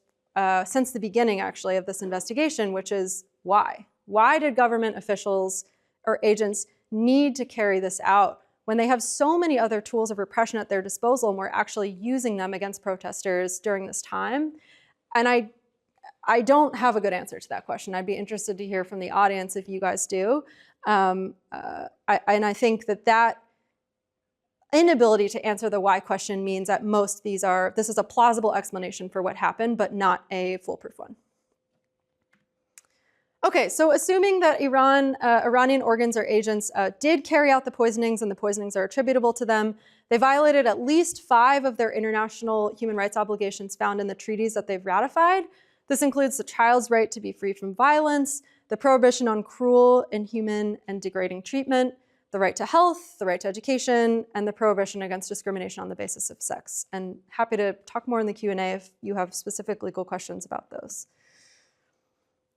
Speaker 2: since the beginning, actually, of this investigation, which is why? Why did government officials or agents need to carry this out when they have so many other tools of repression at their disposal and we're actually using them against protesters during this time? And I don't have a good answer to that question. I'd be interested to hear from the audience if you guys do. And I think that inability to answer the why question means at most this is a plausible explanation for what happened, but not a foolproof one. Okay, so assuming that Iranian organs or agents did carry out the poisonings and the poisonings are attributable to them, they violated at least 5 of their international human rights obligations found in the treaties that they've ratified. This includes the child's right to be free from violence, the prohibition on cruel, inhuman, and degrading treatment, the right to health, the right to education, and the prohibition against discrimination on the basis of sex. And happy to talk more in the Q&A if you have specific legal questions about those.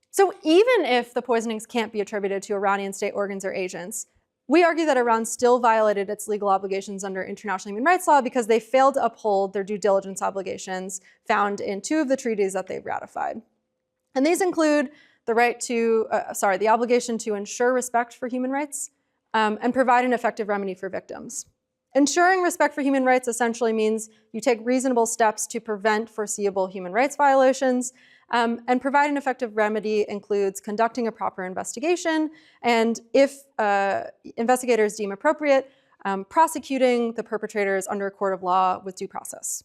Speaker 2: So even if the poisonings can't be attributed to Iranian state organs or agents, we argue that Iran still violated its legal obligations under international human rights law because they failed to uphold their due diligence obligations found in 2 of the treaties that they've ratified. And these include the obligation to ensure respect for human rights and provide an effective remedy for victims. Ensuring respect for human rights essentially means you take reasonable steps to prevent foreseeable human rights violations, and provide an effective remedy includes conducting a proper investigation, and if investigators deem appropriate, prosecuting the perpetrators under a court of law with due process.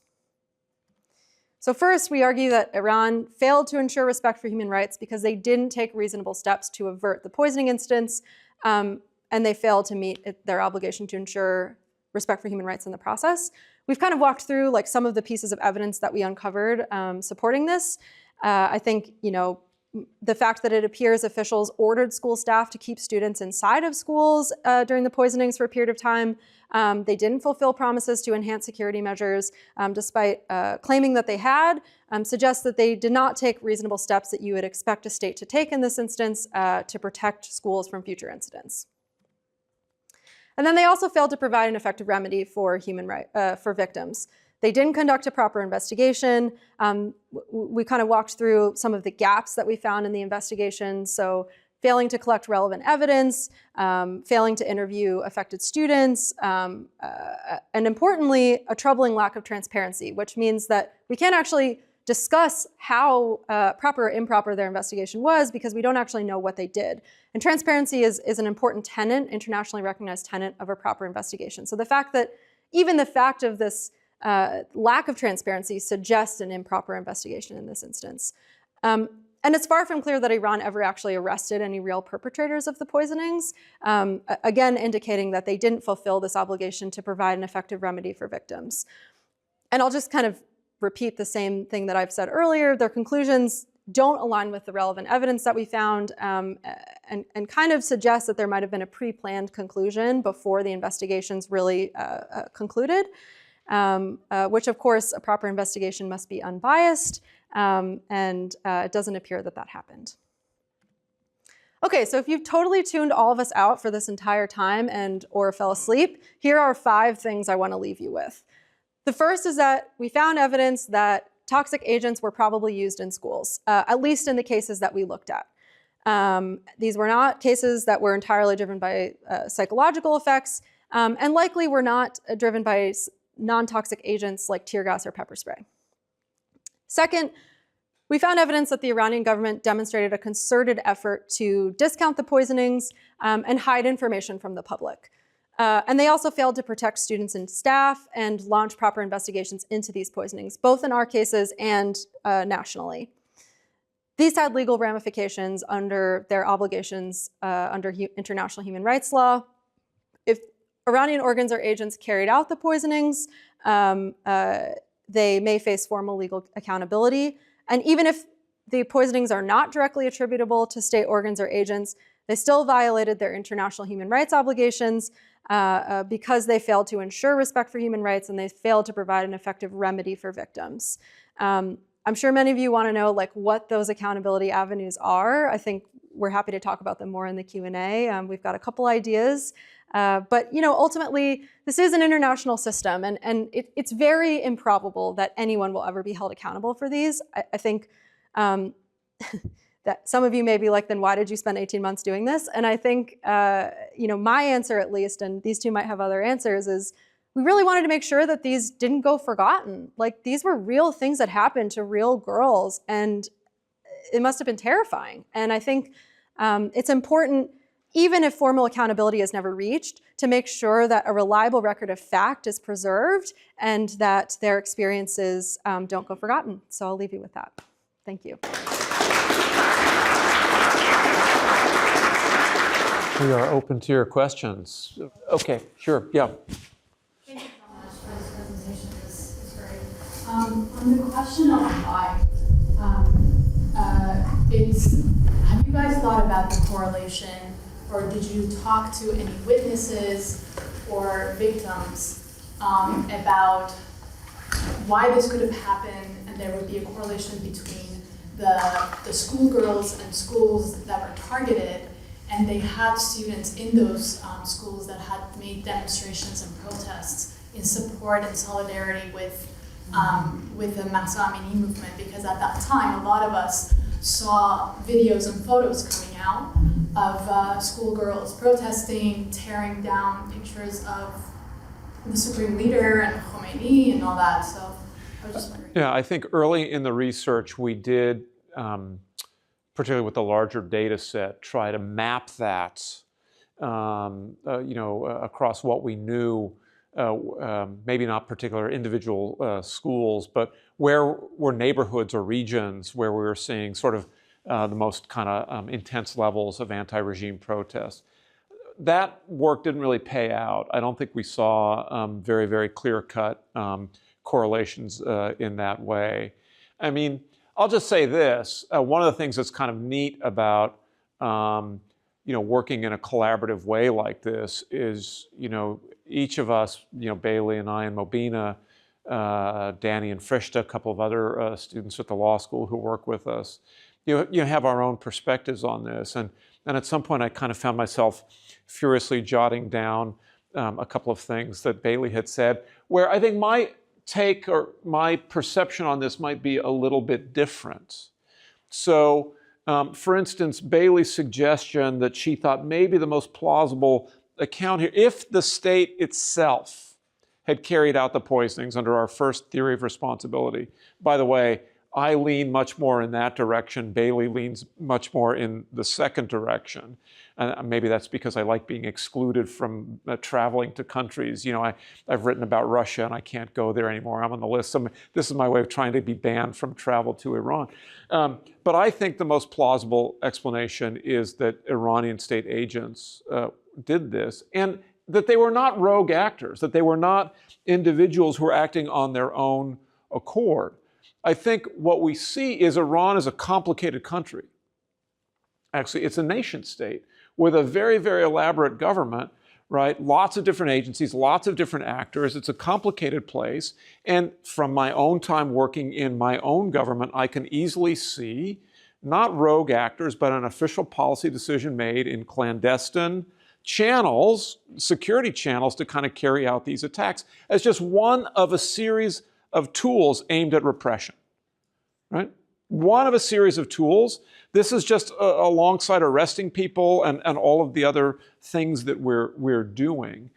Speaker 2: So first, we argue that Iran failed to ensure respect for human rights because they didn't take reasonable steps to avert the poisoning incidents, and they failed to meet their obligation to ensure respect for human rights in the process. We've kind of walked through some of the pieces of evidence that we uncovered supporting this. I think, the fact that it appears officials ordered school staff to keep students inside of schools during the poisonings for a period of time. They didn't fulfill promises to enhance security measures, despite claiming that they had, suggests that they did not take reasonable steps that you would expect a state to take in this instance to protect schools from future incidents. And then they also failed to provide an effective remedy for for victims. They didn't conduct a proper investigation. We kind of walked through some of the gaps that we found in the investigation. So failing to collect relevant evidence, failing to interview affected students, and importantly, a troubling lack of transparency, which means that we can't actually discuss how proper or improper their investigation was because we don't actually know what they did. And transparency is an important tenet, internationally recognized tenet of a proper investigation. So even the fact of this lack of transparency suggests an improper investigation in this instance. And it's far from clear that Iran ever actually arrested any real perpetrators of the poisonings, again indicating that they didn't fulfill this obligation to provide an effective remedy for victims. And I'll just kind of repeat the same thing that I've said earlier. Their conclusions don't align with the relevant evidence that we found and kind of suggest that there might have been a pre-planned conclusion before the investigations really concluded. Which of course a proper investigation must be unbiased, and it doesn't appear that that happened. Okay, so if you've totally tuned all of us out for this entire time or fell asleep, here are 5 things I want to leave you with. The first is that we found evidence that toxic agents were probably used in schools, at least in the cases that we looked at. These were not cases that were entirely driven by psychological effects, and likely were not driven by non-toxic agents like tear gas or pepper spray. Second, we found evidence that the Iranian government demonstrated a concerted effort to discount the poisonings and hide information from the public. And they also failed to protect students and staff and launch proper investigations into these poisonings, both in our cases and nationally. These had legal ramifications under their obligations under international human rights law. If Iranian organs or agents carried out the poisonings, they may face formal legal accountability. And even if the poisonings are not directly attributable to state organs or agents, they still violated their international human rights obligations because they failed to ensure respect for human rights and they failed to provide an effective remedy for victims. I'm sure many of you want to know what those accountability avenues are. I think we're happy to talk about them more in the Q&A. We've got a couple ideas. But ultimately, this is an international system, and it's very improbable that anyone will ever be held accountable for these. I think that some of you may be like, then why did you spend 18 months doing this? And I think, my answer at least, and these two might have other answers, is we really wanted to make sure that these didn't go forgotten. These were real things that happened to real girls, and it must have been terrifying. And I think it's important, even if formal accountability is never reached, to make sure that a reliable record of fact is preserved and that their experiences don't go forgotten. So I'll leave you with that. Thank you.
Speaker 1: We are open to your questions. Okay, sure, yeah.
Speaker 5: Thank you so much for this presentation. This is great. On the question of why, have you guys thought about the correlation, or did you talk to any witnesses or victims about why this could have happened, and there would be a correlation between the schoolgirls and schools that were targeted, and they had students in those schools that had made demonstrations and protests in support and solidarity with the Mahsa Amini movement, because at that time, a lot of us saw videos and photos coming out of schoolgirls protesting, tearing down pictures of the Supreme Leader and Khomeini and all that. So I was just wondering.
Speaker 1: Yeah, I think early in the research we did, particularly with the larger data set, try to map that, across what we knew, maybe not particular individual schools, but where were neighborhoods or regions where we were seeing sort of the most kind of intense levels of anti-regime protests. That work didn't really pay out. I don't think we saw very, very clear-cut correlations in that way. I mean, I'll just say this. One of the things that's kind of neat about working in a collaborative way like this is, each of us, Bailey and I and Mobina, Danny and Frishta, a couple of other students at the law school who work with us, have our own perspectives on this. And at some point I kind of found myself furiously jotting down a couple of things that Bailey had said, where I think my take or my perception on this might be a little bit different. So, for instance, Bailey's suggestion that she thought maybe the most plausible account here, if the state itself had carried out the poisonings under our first theory of responsibility. By the way, I lean much more in that direction. Bailey leans much more in the second direction. And maybe that's because I like being excluded from traveling to countries. I've written about Russia and I can't go there anymore. I'm on the list. This is my way of trying to be banned from travel to Iran. But I think the most plausible explanation is that Iranian state agents did this, and that they were not rogue actors, that they were not individuals who were acting on their own accord. I think what we see is Iran is a complicated country. Actually, it's a nation state with a very, very elaborate government, right? Lots of different agencies, lots of different actors. It's a complicated place. And from my own time working in my own government, I can easily see not rogue actors, but an official policy decision made in clandestine channels, security channels, to kind of carry out these attacks as just one of a series of tools aimed at repression, right? One of a series of tools. This is just alongside arresting people and all of the other things that we're doing.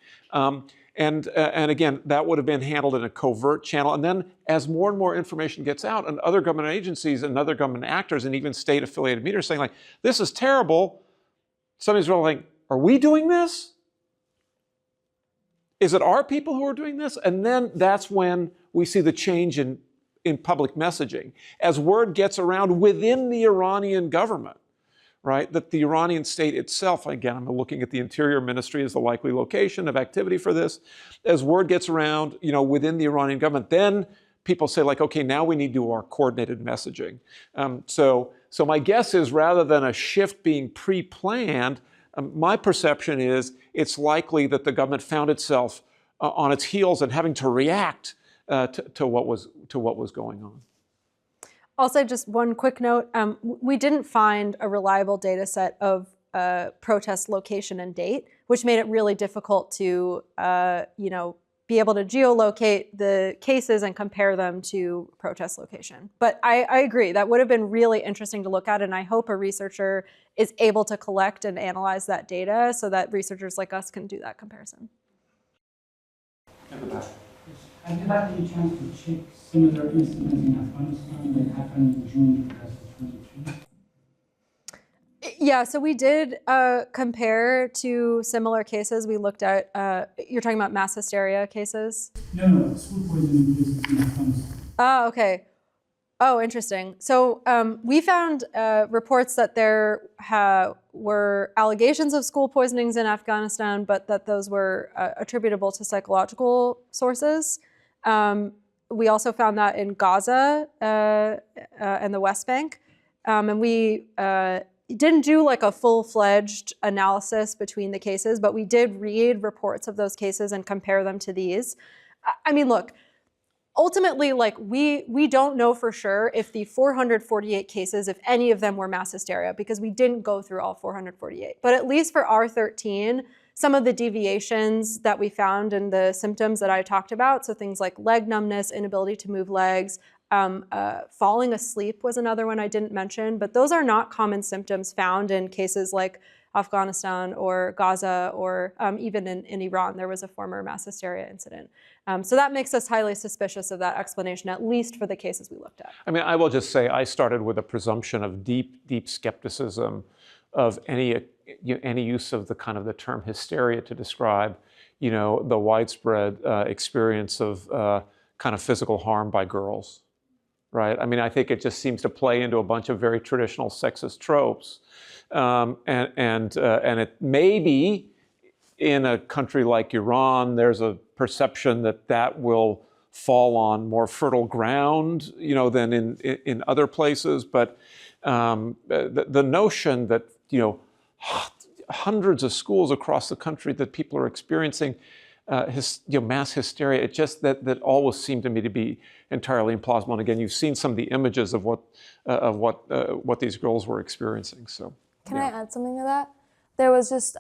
Speaker 1: And again, that would have been handled in a covert channel. And then as more and more information gets out, and other government agencies and other government actors and even state-affiliated media are saying, like, this is terrible, somebody's really like, are we doing this? Is it our people who are doing this? And then that's when we see the change in public messaging. As word gets around within the Iranian government, right, that the Iranian state itself, again, I'm looking at the Interior Ministry as the likely location of activity for this. As word gets around, within the Iranian government, then people say, like, okay, now we need to do our coordinated messaging. So my guess is, rather than a shift being pre-planned, my perception is it's likely that the government found itself on its heels and having to react to what was going on.
Speaker 2: Also, just one quick note, we didn't find a reliable data set of protest location and date, which made it really difficult to be able to geolocate the cases and compare them to protest location. But I agree, that would have been really interesting to look at, and I hope a researcher is able to collect and analyze that data so that researchers like us can do that comparison.
Speaker 6: Have you had any chance to check similar incidents in Afghanistan that happened in June 2023?
Speaker 2: Yeah, so we did compare to similar cases. We looked at, you're talking about mass hysteria cases?
Speaker 6: No, school poisoning cases in Afghanistan.
Speaker 2: Oh, okay. Oh, interesting. So we found reports that there were allegations of school poisonings in Afghanistan, but that those were attributable to psychological sources. We also found that in Gaza and the West Bank. And we didn't do like a full-fledged analysis between the cases, but we did read reports of those cases and compare them to these. I mean, look, ultimately, like we don't know for sure if the 448 cases, if any of them were mass hysteria, because we didn't go through all 448. But at least for R13, some of the deviations that we found in the symptoms that I talked about, so things like leg numbness, inability to move legs, falling asleep was another one I didn't mention, but those are not common symptoms found in cases like Afghanistan or Gaza or even in Iran. There was a former mass hysteria incident. So that makes us highly suspicious of that explanation, at least for the cases we looked at. I
Speaker 1: mean, I will just say I started with a presumption of deep skepticism of any use of the term hysteria to describe, the widespread experience of kind of physical harm by girls, right? I mean, I think it just seems to play into a bunch of very traditional sexist tropes, and it may be in a country like Iran, there's a perception that will fall on more fertile ground, than in other places. But the notion that hundreds of schools across the country that people are experiencing mass hysteria, it just that always seemed to me to be entirely implausible. And again, you've seen some of the images of what these girls were experiencing. So
Speaker 3: can I add something to that? There was just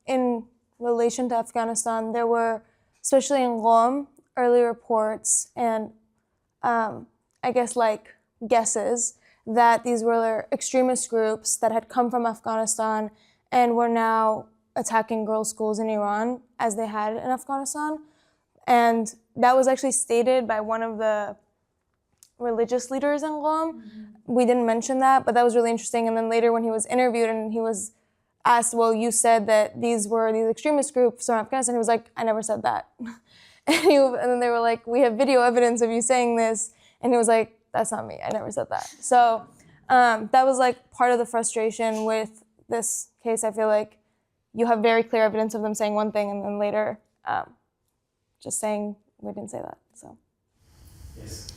Speaker 3: in relation to Afghanistan, there were, especially in Qom, early reports and I guess like guesses that these were extremist groups that had come from Afghanistan and were now attacking girls' schools in Iran as they had in Afghanistan. And that was actually stated by one of the religious leaders in Qom. Mm-hmm. We didn't mention that, but that was really interesting. And then later when he was interviewed and he was asked, well, you said that these were these extremist groups from Afghanistan, he was like, I never said that. And then they were like, we have video evidence of you saying this. And he was like, that's not me, I never said that. So that was like part of the frustration with this case. I feel like you have very clear evidence of them saying one thing and then later just saying we didn't say that, so.
Speaker 6: Yes.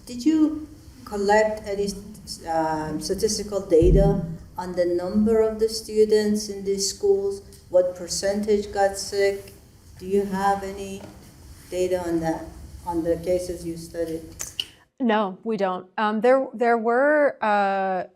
Speaker 7: Did you collect any statistical data on the number of the students in these schools? What percentage got sick? Do you have any data on that, on the cases you studied?
Speaker 2: No, we don't. There were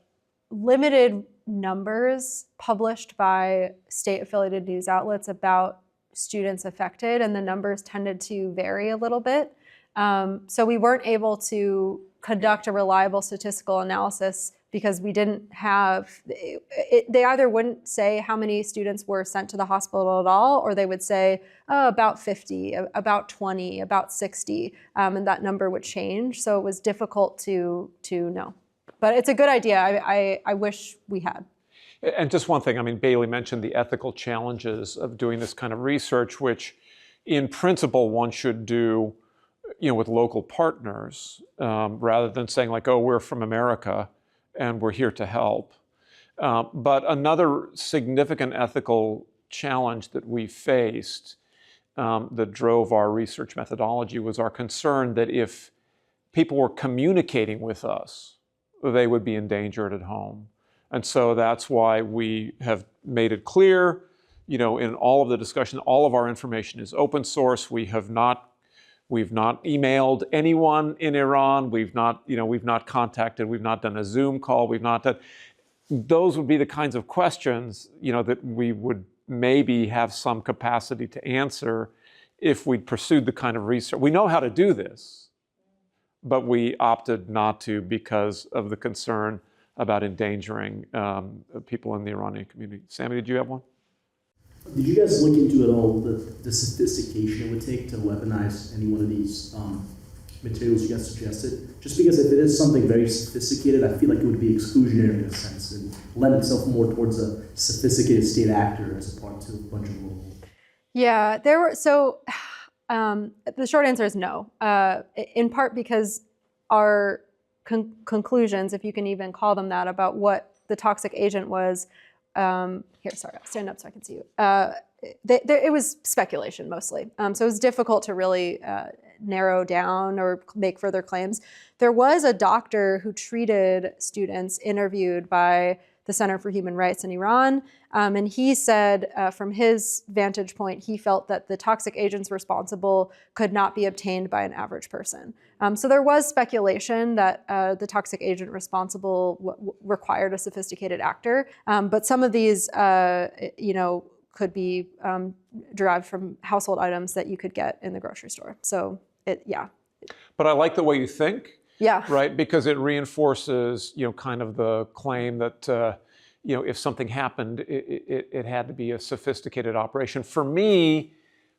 Speaker 2: limited numbers published by state-affiliated news outlets about students affected, and the numbers tended to vary a little bit. So we weren't able to conduct a reliable statistical analysis because we didn't have, they either wouldn't say how many students were sent to the hospital at all, or they would say, oh, about 50, about 20, about 60, and that number would change. So it was difficult to know. But it's a good idea. I wish we had.
Speaker 1: And just one thing, I mean, Bailey mentioned the ethical challenges of doing this kind of research, which in principle one should do, with local partners, rather than saying like, oh, we're from America and we're here to help. But another significant ethical challenge that we faced that drove our research methodology was our concern that if people were communicating with us, they would be endangered at home. And so that's why we have made it clear, in all of the discussion, all of our information is open source. We've not emailed anyone in Iran. We've not contacted, we've not done a Zoom call. We've not done, those would be the kinds of questions, that we would maybe have some capacity to answer if we'd pursued the kind of research. We know how to do this, but we opted not to because of the concern about endangering people in the Iranian community. Sammy, did you have one?
Speaker 8: Did you guys look into at all the sophistication it would take to weaponize any one of these materials you guys suggested? Just because if it is something very sophisticated, I feel like it would be exclusionary in a sense and lend itself more towards a sophisticated state actor as opposed to a bunch of local.
Speaker 2: Yeah, there were, so the short answer is no, in part because our conclusions, if you can even call them that, about what the toxic agent was, here, sorry, I'll stand up so I can see you. It was speculation mostly. So it was difficult to really narrow down or make further claims. There was a doctor who treated students interviewed by the Center for Human Rights in Iran. And he said, from his vantage point, he felt that the toxic agents responsible could not be obtained by an average person. So there was speculation that the toxic agent responsible required a sophisticated actor. But some of these, could be derived from household items that you could get in the grocery store. So yeah.
Speaker 1: But I like the way you think.
Speaker 2: Yeah.
Speaker 1: Right, because it reinforces, kind of the claim that, if something happened, it had to be a sophisticated operation. For me,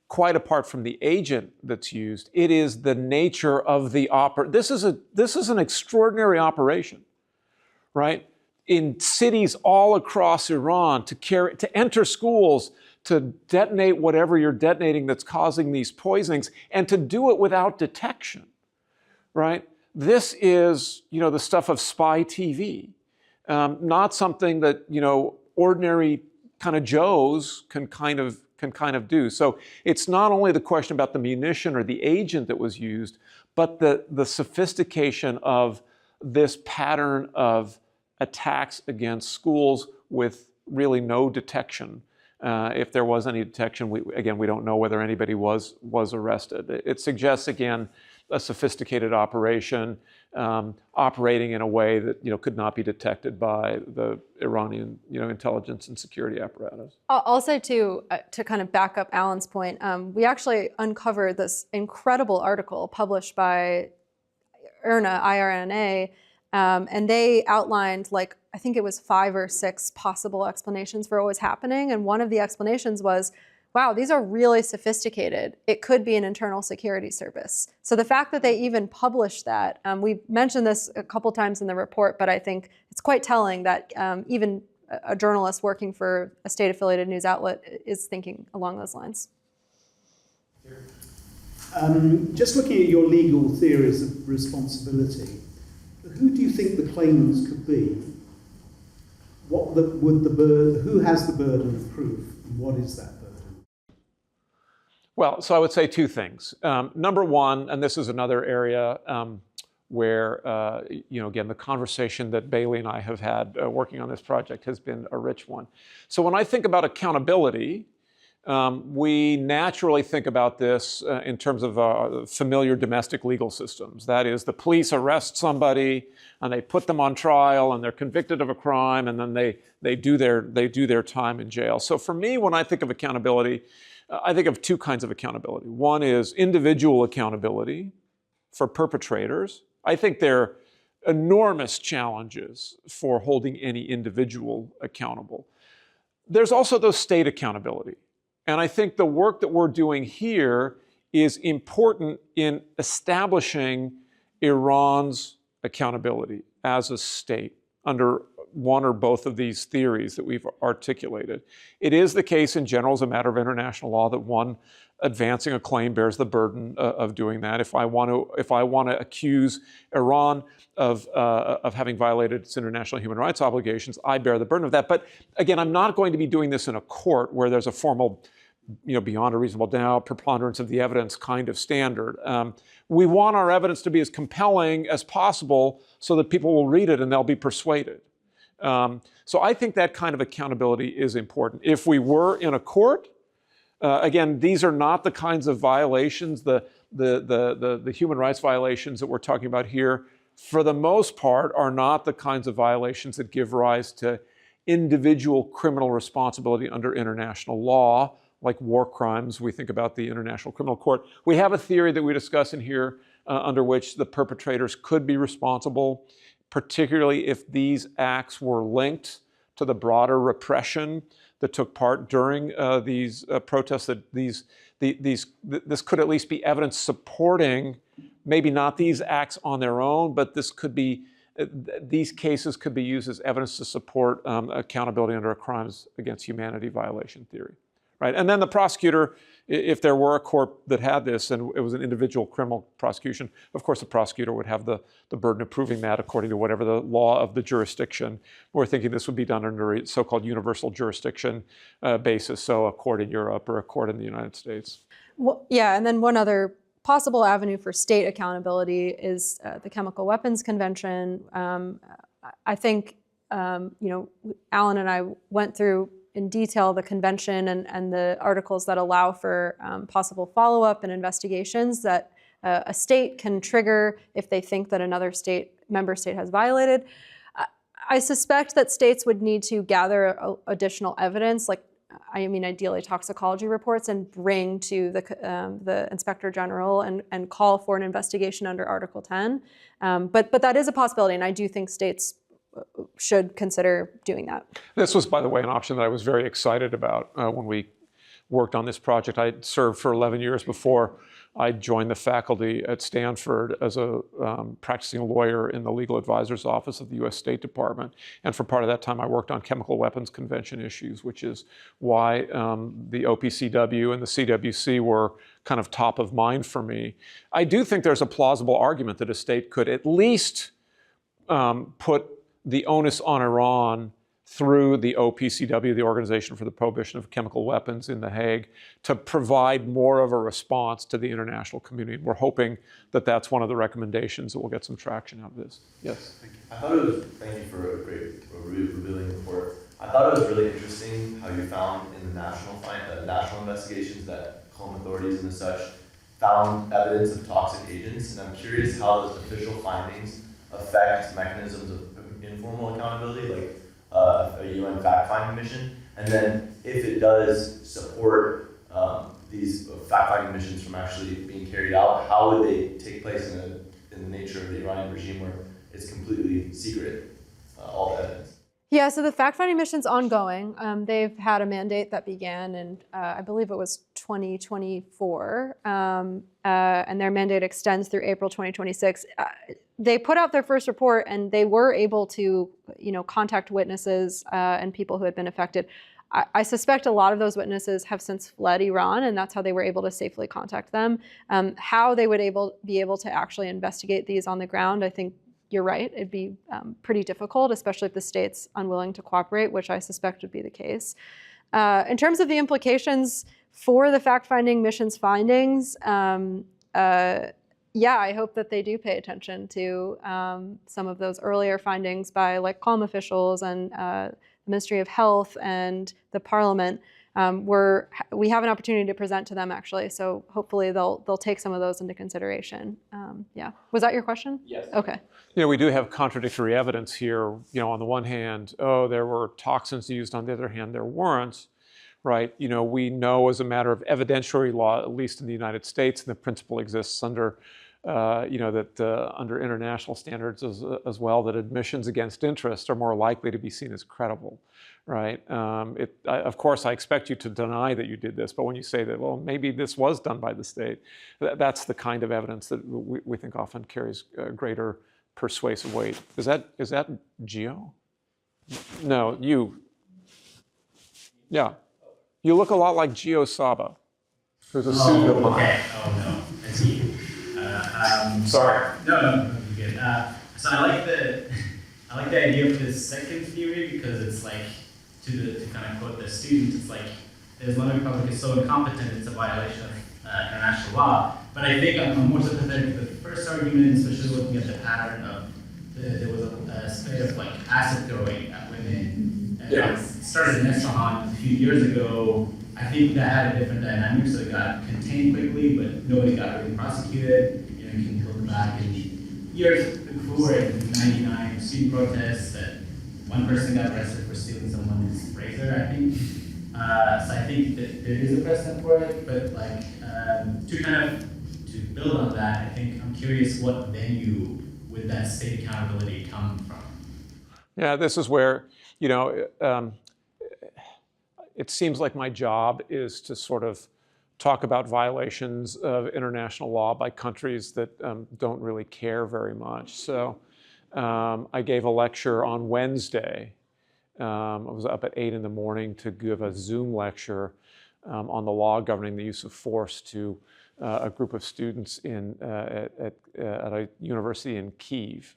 Speaker 1: quite apart from the agent that's used, it is the nature of the This is an extraordinary operation, right? In cities all across Iran, to enter schools, to detonate whatever you're detonating that's causing these poisonings, and to do it without detection, right? This is, the stuff of spy TV, not something that, ordinary kind of Joes can kind of do. So it's not only the question about the munition or the agent that was used, but the sophistication of this pattern of attacks against schools with really no detection. If there was any detection, we don't know whether anybody was arrested. It suggests, again, a sophisticated operation operating in a way that could not be detected by the Iranian intelligence and security apparatus.
Speaker 2: I'll say too, to kind of back up Alan's point, we actually uncovered this incredible article published by IRNA, and they outlined, I think it was 5 or 6 possible explanations for what was happening, and one of the explanations was, wow, these are really sophisticated. It could be an internal security service. So the fact that they even published that, we mentioned this a couple times in the report, but I think it's quite telling that even a journalist working for a state-affiliated news outlet is thinking along those lines.
Speaker 9: Just looking at your legal theories of responsibility, who do you think the claimants could be? Who has the burden of proof, and what is that burden?
Speaker 1: Well, so I would say 2 things. Number one, and this is another area where, again, the conversation that Bailey and I have had working on this project has been a rich one. So when I think about accountability, we naturally think about this in terms of familiar domestic legal systems. That is, the police arrest somebody and they put them on trial and they're convicted of a crime, and then they do their time in jail. So for me, when I think of accountability, I think of 2 kinds of accountability. One is individual accountability for perpetrators. I think they're enormous challenges for holding any individual accountable. There's also the state accountability. And I think the work that we're doing here is important in establishing Iran's accountability as a state under one or both of these theories that we've articulated. It is the case in general as a matter of international law that one advancing a claim bears the burden of doing that. If I want to accuse Iran of having violated its international human rights obligations, I bear the burden of that. But again, I'm not going to be doing this in a court where there's a formal, beyond a reasonable doubt, preponderance of the evidence kind of standard. We want our evidence to be as compelling as possible so that people will read it and they'll be persuaded. So I think that kind of accountability is important. If we were in a court, again, these are not the kinds of violations, the human rights violations that we're talking about here, for the most part, are not the kinds of violations that give rise to individual criminal responsibility under international law, like war crimes. We think about the International Criminal Court. We have a theory that we discuss in here under which the perpetrators could be responsible, particularly if these acts were linked to the broader repression that took part during these protests. That this could at least be evidence supporting, maybe not these acts on their own, but this could be these cases could be used as evidence to support accountability under a crimes against humanity violation theory, right? And then the prosecutor, if there were a court that had this and it was an individual criminal prosecution, of course the prosecutor would have the burden of proving that according to whatever the law of the jurisdiction. We're thinking this would be done under a so-called universal jurisdiction basis, so a court in Europe or a court in the United States.
Speaker 2: Well, yeah, and then one other possible avenue for state accountability is the Chemical Weapons Convention. I think, Alan and I went through in detail the convention and the articles that allow for possible follow-up and investigations that a state can trigger if they think that another member state has violated. I suspect that states would need to gather additional evidence, like ideally toxicology reports, and bring to the Inspector General and call for an investigation under Article 10. But that is a possibility, and I do think states should consider doing that. This was, by the way, an option that I was very excited about when we worked on this project. I served for 11 years before I joined the faculty at Stanford as a practicing lawyer in the legal advisor's office of the US State Department. And for part of that time, I worked on Chemical Weapons Convention issues, which is why the OPCW and the CWC were kind of top of mind for me. I do think there's a plausible argument that a state could at least put the onus on Iran through the OPCW, the Organization for the Prohibition of Chemical Weapons in The Hague, to provide more of a response to the international community. We're hoping that that's one of the recommendations that will get some traction out of this. Yes?
Speaker 10: Thank you. I thought it was, thank you for a great revealing report. I thought it was really interesting how you found in the national investigations that Qom authorities and such found evidence of toxic agents, and I'm curious how those official findings affect mechanisms of informal accountability, like a UN fact-finding mission, and then if it does support these fact-finding missions from actually being carried out, how would they take place in the nature of the Iranian regime where it's completely secret, all the evidence?
Speaker 2: Yeah, so the fact-finding mission's ongoing. They've had a mandate that began in, I believe it was 2024, and their mandate extends through April 2026. They put out their first report, and they were able to, contact witnesses and people who had been affected. I suspect a lot of those witnesses have since fled Iran, and that's how they were able to safely contact them. How they would be able to actually investigate these on the ground, I think you're right. It'd be pretty difficult, especially if the state's unwilling to cooperate, which I suspect would be the case. In terms of the implications for the fact-finding mission's findings, yeah, I hope that they do pay attention to some of those earlier findings by Qom officials and the Ministry of Health and the Parliament. We have an opportunity to present to them, actually, so hopefully they'll take some of those into consideration. Yeah, was that your question?
Speaker 10: Yes.
Speaker 2: Okay.
Speaker 1: We do have contradictory evidence here. On the one hand, there were toxins used. On the other hand, there weren't. Right? We know as a matter of evidentiary law, at least in the United States, and the principle exists under that under international standards as well, that admissions against interest are more likely to be seen as credible, right? Of course, I expect you to deny that you did this, but when you say that, well, maybe this was done by the state, that's the kind of evidence that we think often carries greater persuasive weight. Is that Gio? No, you. Yeah. You look a lot like Gio Saba, who's a student of mine.
Speaker 11: Okay. Oh, no. That's you.
Speaker 1: Sorry.
Speaker 11: No, you're good. So I like the idea of this second theory because it's like, to kind of quote the student, it's like the Islamic Republic is so incompetent, it's a violation of international law. But I think I'm more sympathetic to the first argument, especially looking at the pattern of there was a spate of like acid throwing at women. And it started in Isfahan a few years ago. I think that had a different dynamic, so it got contained quickly, but nobody got really prosecuted. You can look back in years before, in '99 student protests, that one person got arrested for stealing someone's razor, I think. So I think that there is a precedent for it, but like to build on that, I think I'm curious what venue would that state accountability come from?
Speaker 1: Yeah, this is where, it seems like my job is to sort of talk about violations of international law by countries that don't really care very much. So I gave a lecture on Wednesday. I was up at 8 in the morning to give a Zoom lecture on the law governing the use of force to a group of students at a university in Kyiv,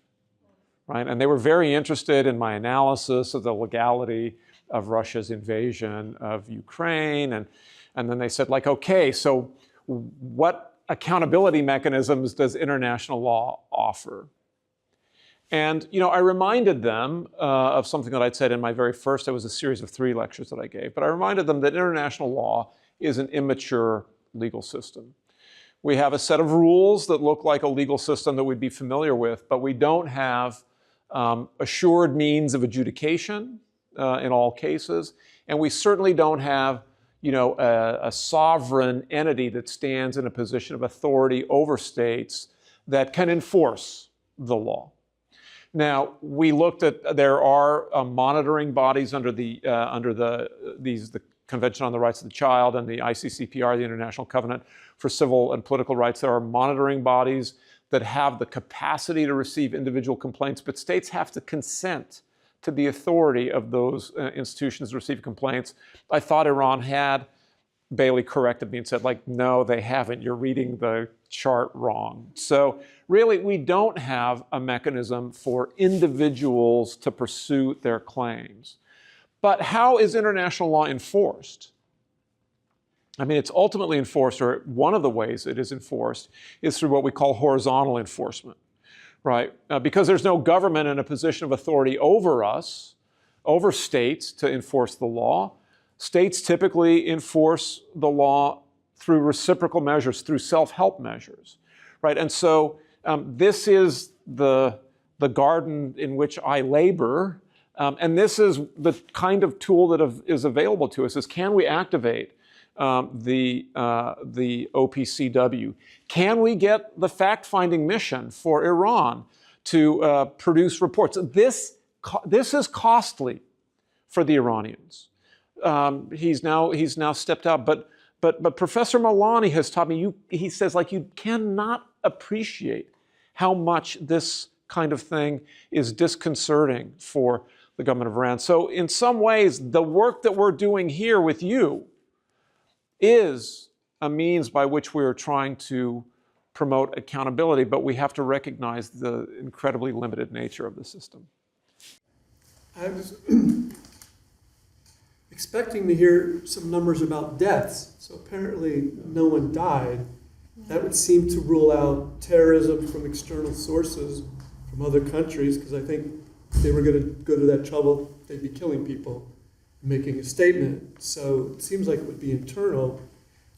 Speaker 1: right? And they were very interested in my analysis of the legality of Russia's invasion of Ukraine. And then they said, like, okay, so what accountability mechanisms does international law offer? And, I reminded them of something that I'd said in my very first, it was a series of 3 lectures that I gave, but I reminded them that international law is an immature legal system. We have a set of rules that look like a legal system that we'd be familiar with, but we don't have assured means of adjudication in all cases, and we certainly don't have a sovereign entity that stands in a position of authority over states that can enforce the law. Now, we looked at, there are monitoring bodies under the Convention on the Rights of the Child and the ICCPR, the International Covenant for Civil and Political Rights. There are monitoring bodies that have the capacity to receive individual complaints, but states have to consent to the authority of those institutions to receive complaints. I thought Iran had. Bailey corrected me and said, like, no, they haven't. You're reading the chart wrong. So really, we don't have a mechanism for individuals to pursue their claims. But how is international law enforced? I mean, it's ultimately enforced, or one of the ways it is enforced is through what we call horizontal enforcement, right? Because there's no government in a position of authority over us, over states to enforce the law. States typically enforce the law through reciprocal measures, through self-help measures, right? And so this is the garden in which I labor, and this is the kind of tool that is available to us, is can we activate the OPCW? Can we get the fact-finding mission for Iran to produce reports? This is costly for the Iranians. He's now stepped out, but Professor Malani has taught me, he says, like, you cannot appreciate how much this kind of thing is disconcerting for the government of Iran. So in some ways, the work that we're doing here with you is a means by which we are trying to promote accountability, but we have to recognize the incredibly limited nature of the system.
Speaker 12: I was expecting to hear some numbers about deaths. So apparently no one died. That would seem to rule out terrorism from external sources, from other countries, because I think if they were going to go to that trouble, they'd be killing people and making a statement. So it seems like it would be internal.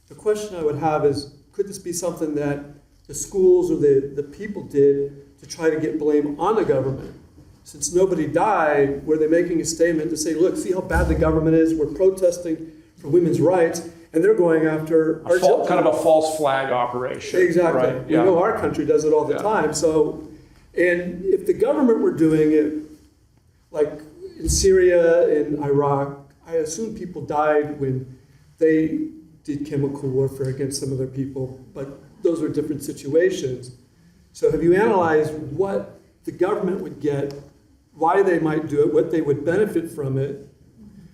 Speaker 12: The question I would have is, could this be something that the schools or the people did to try to get blame on the government? Since nobody died, were they making a statement to say, look, see how bad the government is, we're protesting for women's rights, and they're going after our children.
Speaker 1: Kind of a false flag operation.
Speaker 12: Exactly.
Speaker 1: Right?
Speaker 12: We
Speaker 1: Yeah.
Speaker 12: know our country does it all the time. So, and if the government were doing it, like in Syria, in Iraq, I assume people died when they did chemical warfare against some of their people, but those were different situations. So have you analyzed what the government would get, why they might do it, what they would benefit from it,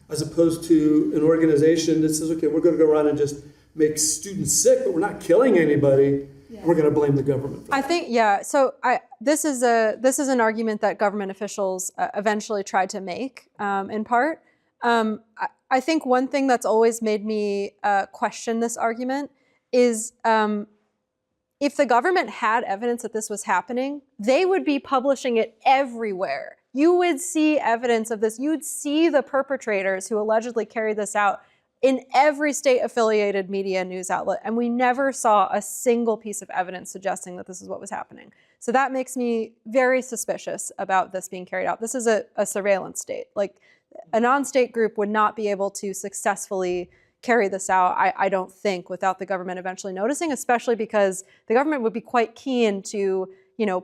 Speaker 12: as opposed to an organization that says, okay, we're going to go around and just make students sick, but we're not killing anybody. Yeah. We're going to blame the government for that.
Speaker 2: I think, so this is an argument that government officials eventually tried to make, in part. I think one thing that's always made me question this argument is if the government had evidence that this was happening, they would be publishing it everywhere. You would see evidence of this. You'd see the perpetrators who allegedly carried this out in every state-affiliated media news outlet, and we never saw a single piece of evidence suggesting that this is what was happening. So that makes me very suspicious about this being carried out. This is a surveillance state. Like, a non-state group would not be able to successfully carry this out, I don't think, without the government eventually noticing, especially because the government would be quite keen to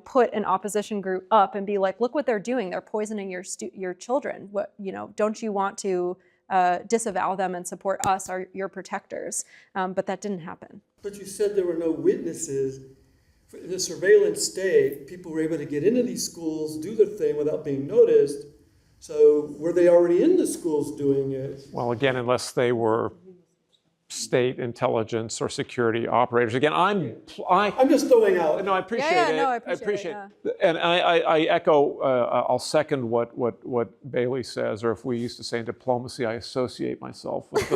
Speaker 2: put an opposition group up and be like, look what they're doing. They're poisoning your children. What, don't you want to disavow them and support us, your protectors? But that didn't happen.
Speaker 12: But you said there were no witnesses. In the surveillance state, people were able to get into these schools, do their thing without being noticed. So were they already in the schools doing it?
Speaker 1: Well, again, unless they were state intelligence or security operators. Again, I'm
Speaker 12: just throwing out.
Speaker 1: No, I appreciate it.
Speaker 2: No, I
Speaker 1: appreciate
Speaker 2: it.
Speaker 1: And I echo. I'll second what Bailey says, or if we used to say in diplomacy, I associate myself with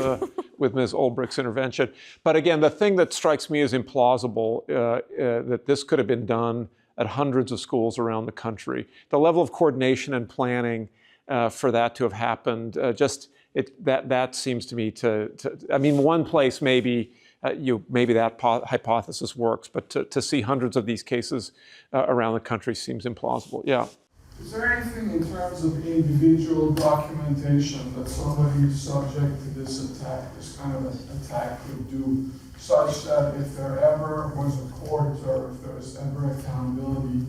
Speaker 1: with Ms. Ulbricht's intervention. But again, the thing that strikes me as implausible that this could have been done at hundreds of schools around the country. The level of coordination and planning for that to have happened, that seems to me I mean, one place maybe maybe that hypothesis works, but to see hundreds of these cases around the country seems implausible. Yeah.
Speaker 13: Is there anything in terms of individual documentation that somebody subject to this attack, this kind of an attack, could do, such that if there ever was a court or if there was ever accountability,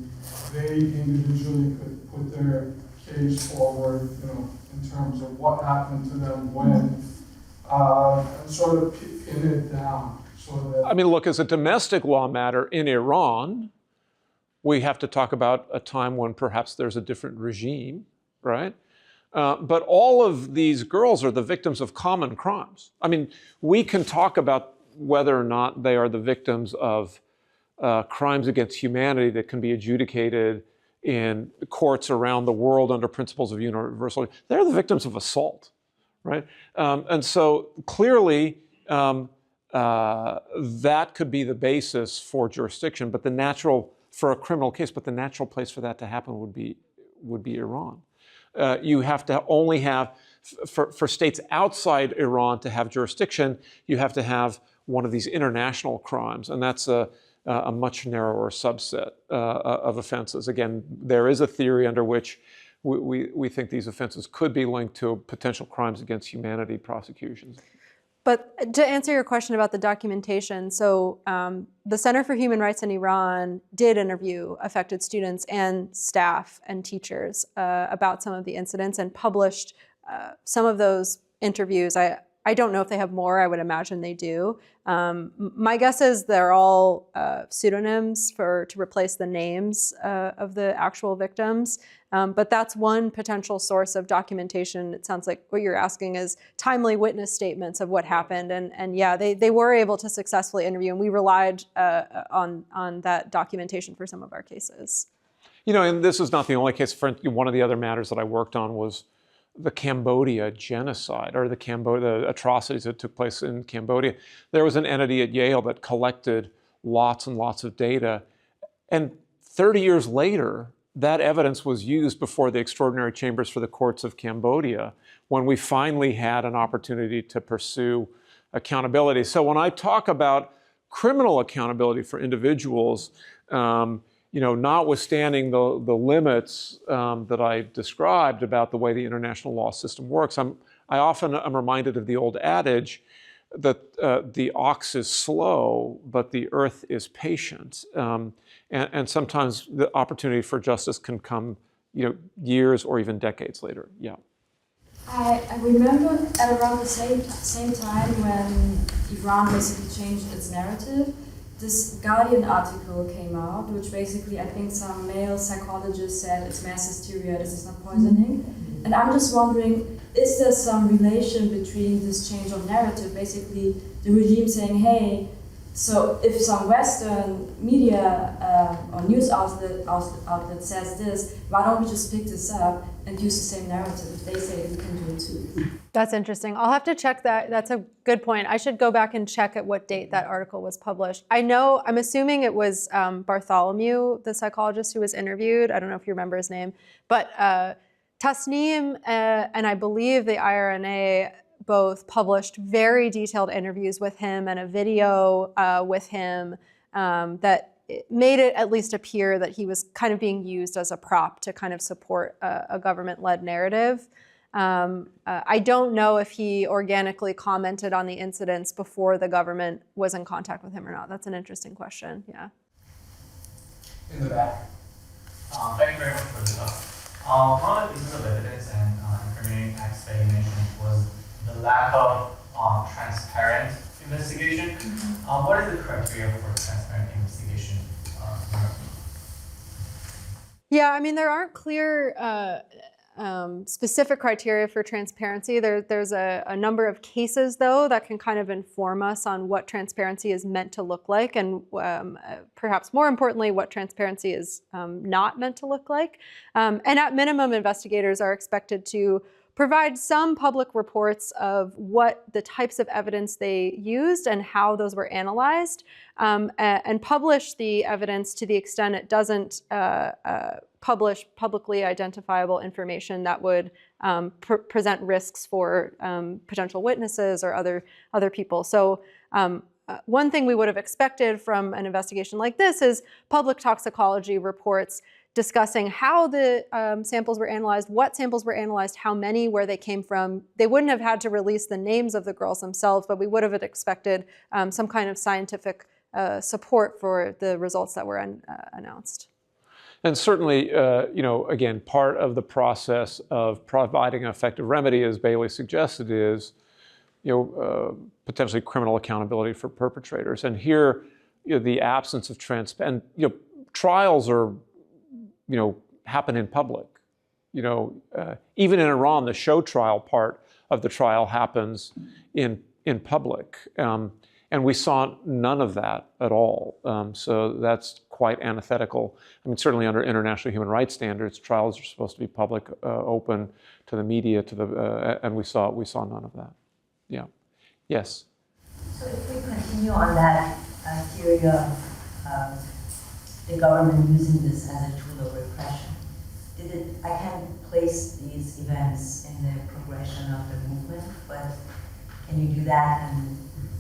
Speaker 13: they individually could put their case forward, in terms of what happened to them when, and sort of pin it down. So that
Speaker 1: I mean, look, as a domestic law matter in Iran, we have to talk about a time when perhaps there's a different regime, right? But all of these girls are the victims of common crimes. I mean, we can talk about whether or not they are the victims of crimes against humanity that can be adjudicated in courts around the world under principles of universal. They're the victims of assault, right? And so clearly that could be the basis for jurisdiction, but for a criminal case, but the natural place for that to happen would be Iran. You have to only have, for states outside Iran to have jurisdiction, you have to have one of these international crimes, and that's a much narrower subset of offenses. Again, there is a theory under which we think these offenses could be linked to potential crimes against humanity prosecutions.
Speaker 2: But to answer your question about the documentation, so the Center for Human Rights in Iran did interview affected students and staff and teachers about some of the incidents and published some of those interviews. I don't know if they have more. I would imagine they do. My guess is they're all pseudonyms to replace the names of the actual victims. But that's one potential source of documentation. It sounds like what you're asking is timely witness statements of what happened. And yeah, they were able to successfully interview, and we relied on that documentation for some of our cases.
Speaker 1: And this is not the only case. One of the other matters that I worked on was the Cambodia genocide, or the atrocities that took place in Cambodia. There was an entity at Yale that collected lots and lots of data. And 30 years later, that evidence was used before the extraordinary chambers for the courts of Cambodia when we finally had an opportunity to pursue accountability. So when I talk about criminal accountability for individuals, notwithstanding the limits that I described about the way the international law system works, I often am reminded of the old adage that the ox is slow, but the earth is patient. And sometimes the opportunity for justice can come, years or even decades later. Yeah.
Speaker 14: I remember at around the same time when Iran basically changed its narrative, this Guardian article came out, which basically I think some male psychologists said it's mass hysteria, this is not poisoning. And I'm just wondering, is there some relation between this change of narrative, basically the regime saying, hey, so if some Western media or news outlet says this, why don't we just pick this up and use the same narrative? If they say it, we can do it too.
Speaker 2: That's interesting. I'll have to check that. That's a good point. I should go back and check at what date that article was published. I'm assuming it was Bartholomew, the psychologist who was interviewed. I don't know if you remember his name, but Tasneem and I believe the IRNA both published very detailed interviews with him and a video with him that made it at least appear that he was kind of being used as a prop to kind of support a government-led narrative. I don't know if he organically commented on the incidents before the government was in contact with him or not. That's an interesting question, yeah.
Speaker 15: In the back. Thank you very much for the talk. One of the pieces of evidence and incriminating acts that you mentioned was the lack of transparent investigation. What is the criteria for transparent investigation?
Speaker 2: Yeah, I mean, there aren't clear specific criteria for transparency. There's a number of cases, though, that can kind of inform us on what transparency is meant to look like, and perhaps more importantly, what transparency is not meant to look like. And at minimum, investigators are expected to provide some public reports of what the types of evidence they used and how those were analyzed, and publish the evidence to the extent it doesn't publish publicly identifiable information that would present risks for potential witnesses or other people. So one thing we would have expected from an investigation like this is public toxicology reports discussing how the samples were analyzed, what samples were analyzed, how many, where they came from. They wouldn't have had to release the names of the girls themselves, but we would have expected some kind of scientific support for the results that were announced.
Speaker 1: And certainly, again, part of the process of providing an effective remedy, as Bailey suggested, is, potentially criminal accountability for perpetrators. And here, the absence of transparency, and trials are, happen in public. Even in Iran, the show trial part of the trial happens in public. And we saw none of that at all. So that's quite antithetical. I mean, certainly under international human rights standards, trials are supposed to be public, open to the media, and we saw none of that. Yeah. Yes.
Speaker 16: So if we continue on that theory of the government using this as a tool of repression, I can't place these events in the progression of the movement, but can you do that and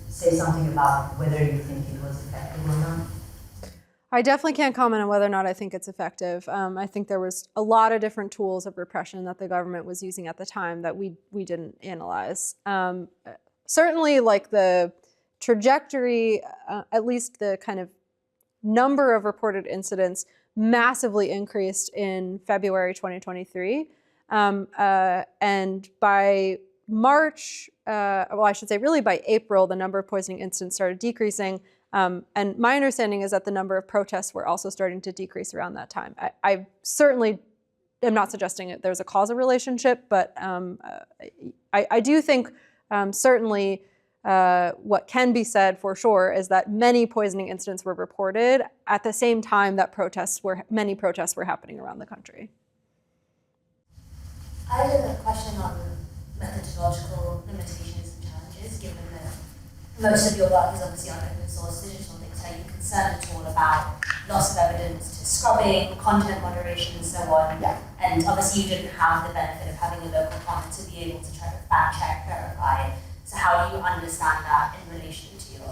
Speaker 16: say something about whether you think it was effective or not?
Speaker 2: I definitely can't comment on whether or not I think it's effective. I think there was a lot of different tools of repression that the government was using at the time that we didn't analyze. Certainly, like the trajectory, at least the kind of number of reported incidents massively increased in February 2023. And by March, well, I should say really by April, the number of poisoning incidents started decreasing. And my understanding is that the number of protests were also starting to decrease around that time. I certainly am not suggesting that there's a causal relationship, but I do think certainly what can be said for sure is that many poisoning incidents were reported at the same time that many protests were happening around the country.
Speaker 17: I have a question on methodological limitations and challenges, given that most of your work is obviously on open source digital things. Are you concerned at all about loss of evidence to scrubbing, content moderation, and so on? Yeah. And obviously you didn't have the benefit of having a local partner to be able to try to fact check, verify. So how do you understand that in relation to your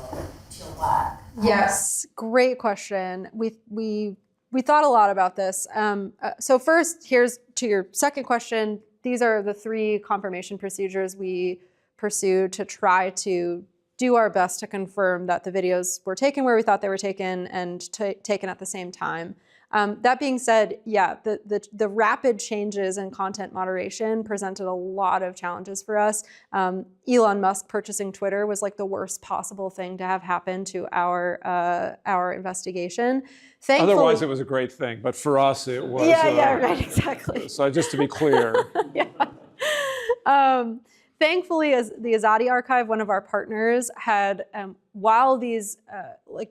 Speaker 17: work?
Speaker 2: Yes, great question. We thought a lot about this. So first, here's to your second question. These are the 3 confirmation procedures we pursued to try to do our best to confirm that the videos were taken where we thought they were taken and taken at the same time. That being said, yeah, the rapid changes in content moderation presented a lot of challenges for us. Elon Musk purchasing Twitter was like the worst possible thing to have happen to our investigation. Thankfully,
Speaker 1: otherwise, it was a great thing, but for us, it was.
Speaker 2: Yeah, right, exactly.
Speaker 1: So just to be clear.
Speaker 2: Thankfully, as the Azadi Archive, one of our partners, had, while these,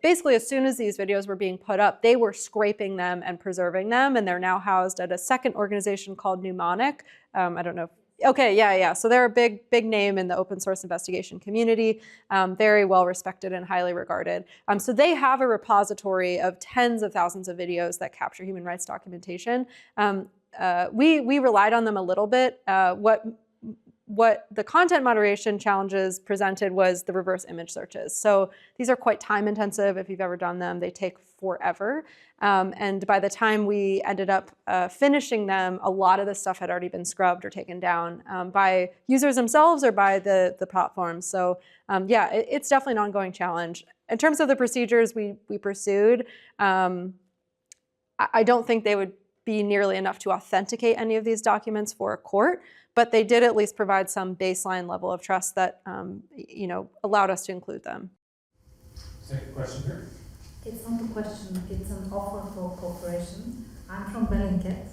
Speaker 2: basically as soon as these videos were being put up, they were scraping them and preserving them, and they're now housed at a second organization called Mnemonic. I don't know if, okay, yeah. So they're a big name in the open source investigation community, very well respected and highly regarded. So they have a repository of tens of thousands of videos that capture human rights documentation. We relied on them a little bit. What the content moderation challenges presented was the reverse image searches. So these are quite time intensive. If you've ever done them, they take forever. And by the time we ended up finishing them, a lot of the stuff had already been scrubbed or taken down by users themselves or by the platforms. So yeah, it's definitely an ongoing challenge. In terms of the procedures we pursued, I don't think they would be nearly enough to authenticate any of these documents for a court, but they did at least provide some baseline level of trust that allowed us to include them.
Speaker 18: Second question here.
Speaker 19: It's not a question, it's an offer for cooperation. I'm from Bellingcat.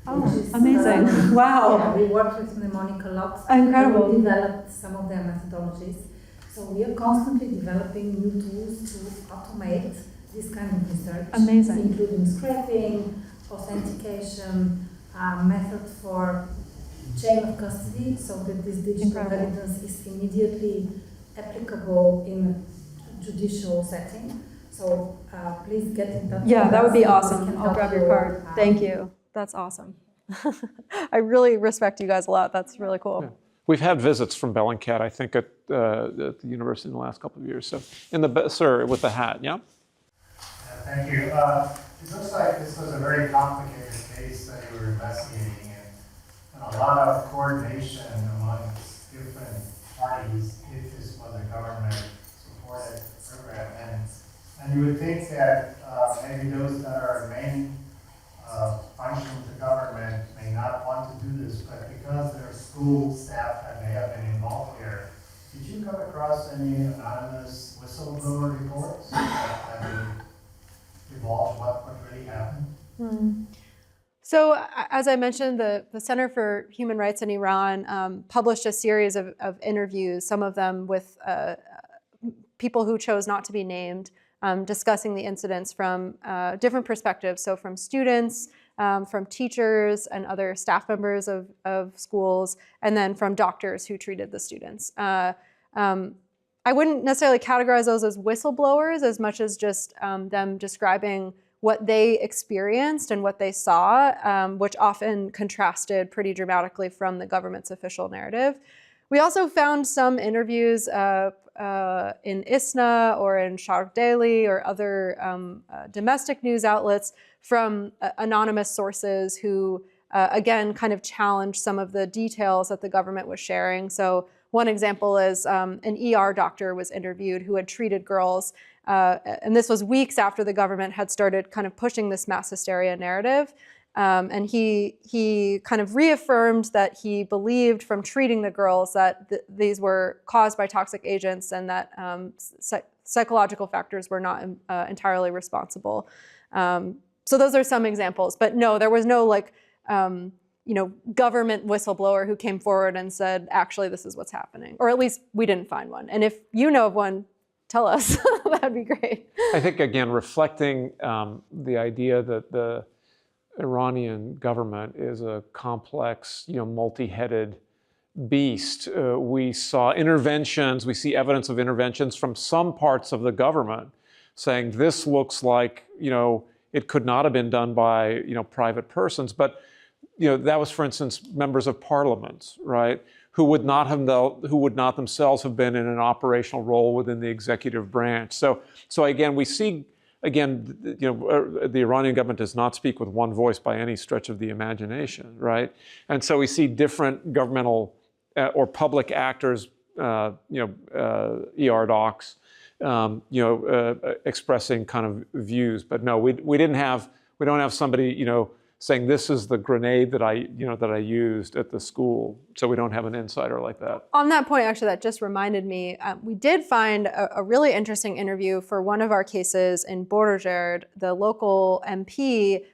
Speaker 2: Oh, amazing. Wow.
Speaker 19: Yeah, we work with Mnemonic a lot.
Speaker 2: Incredible.
Speaker 19: We developed some of their methodologies. So we are constantly developing new tools to automate this kind of research.
Speaker 2: Amazing.
Speaker 19: Including scraping, authentication, method for chain of custody, so that this digital evidence is immediately applicable in a judicial setting. So please get in touch.
Speaker 2: Yeah,
Speaker 19: with
Speaker 2: that would
Speaker 19: us
Speaker 2: be
Speaker 19: and we
Speaker 2: awesome.
Speaker 19: can
Speaker 2: I'll
Speaker 19: help
Speaker 2: grab
Speaker 19: you,
Speaker 2: your card. Thank you. That's awesome. I really respect you guys a lot. That's really cool.
Speaker 1: Yeah. We've had visits from Bellingcat, I think, at the university in the last couple of years. So, sir, with the hat, yeah?
Speaker 18: Thank you. It looks like this was a very complicated case that you were investigating, and a lot of coordination amongst different parties if this was a government-supported program. And you would think that maybe those that are main function of the government may not want to do this, but because their school staff may have been involved here, did you come across any anonymous whistleblower reports that involved what really happened?
Speaker 2: So as I mentioned, the Center for Human Rights in Iran published a series of interviews, some of them with people who chose not to be named, discussing the incidents from different perspectives. So from students, from teachers and other staff members of schools, and then from doctors who treated the students. I wouldn't necessarily categorize those as whistleblowers as much as just them describing what they experienced and what they saw, which often contrasted pretty dramatically from the government's official narrative. We also found some interviews in ISNA or in Sharq Daily or other domestic news outlets from anonymous sources who, again, kind of challenged some of the details that the government was sharing. So one example is an ER doctor was interviewed who had treated girls, and this was weeks after the government had started kind of pushing this mass hysteria narrative. And he kind of reaffirmed that he believed from treating the girls that these were caused by toxic agents and that psychological factors were not entirely responsible. So those are some examples, but no, there was no government whistleblower who came forward and said, actually, this is what's happening. Or at least we didn't find one. And if you know of one, tell us. That'd be great.
Speaker 1: I think, again, reflecting the idea that the Iranian government is a complex, multi-headed beast. We saw interventions, we see evidence of interventions from some parts of the government saying this looks like, it could not have been done by, private persons. But, that was, for instance, members of parliament, right? Who would not themselves have been in an operational role within the executive branch. So again, we see, the Iranian government does not speak with one voice by any stretch of the imagination, right? And so we see different governmental or public actors ER docs, expressing kind of views. But no, we don't have somebody, saying this is the grenade that I used at the school. So we don't have an insider like that.
Speaker 2: On that point, actually, that just reminded me, we did find a really interesting interview for one of our cases in Bordeaux. The local MP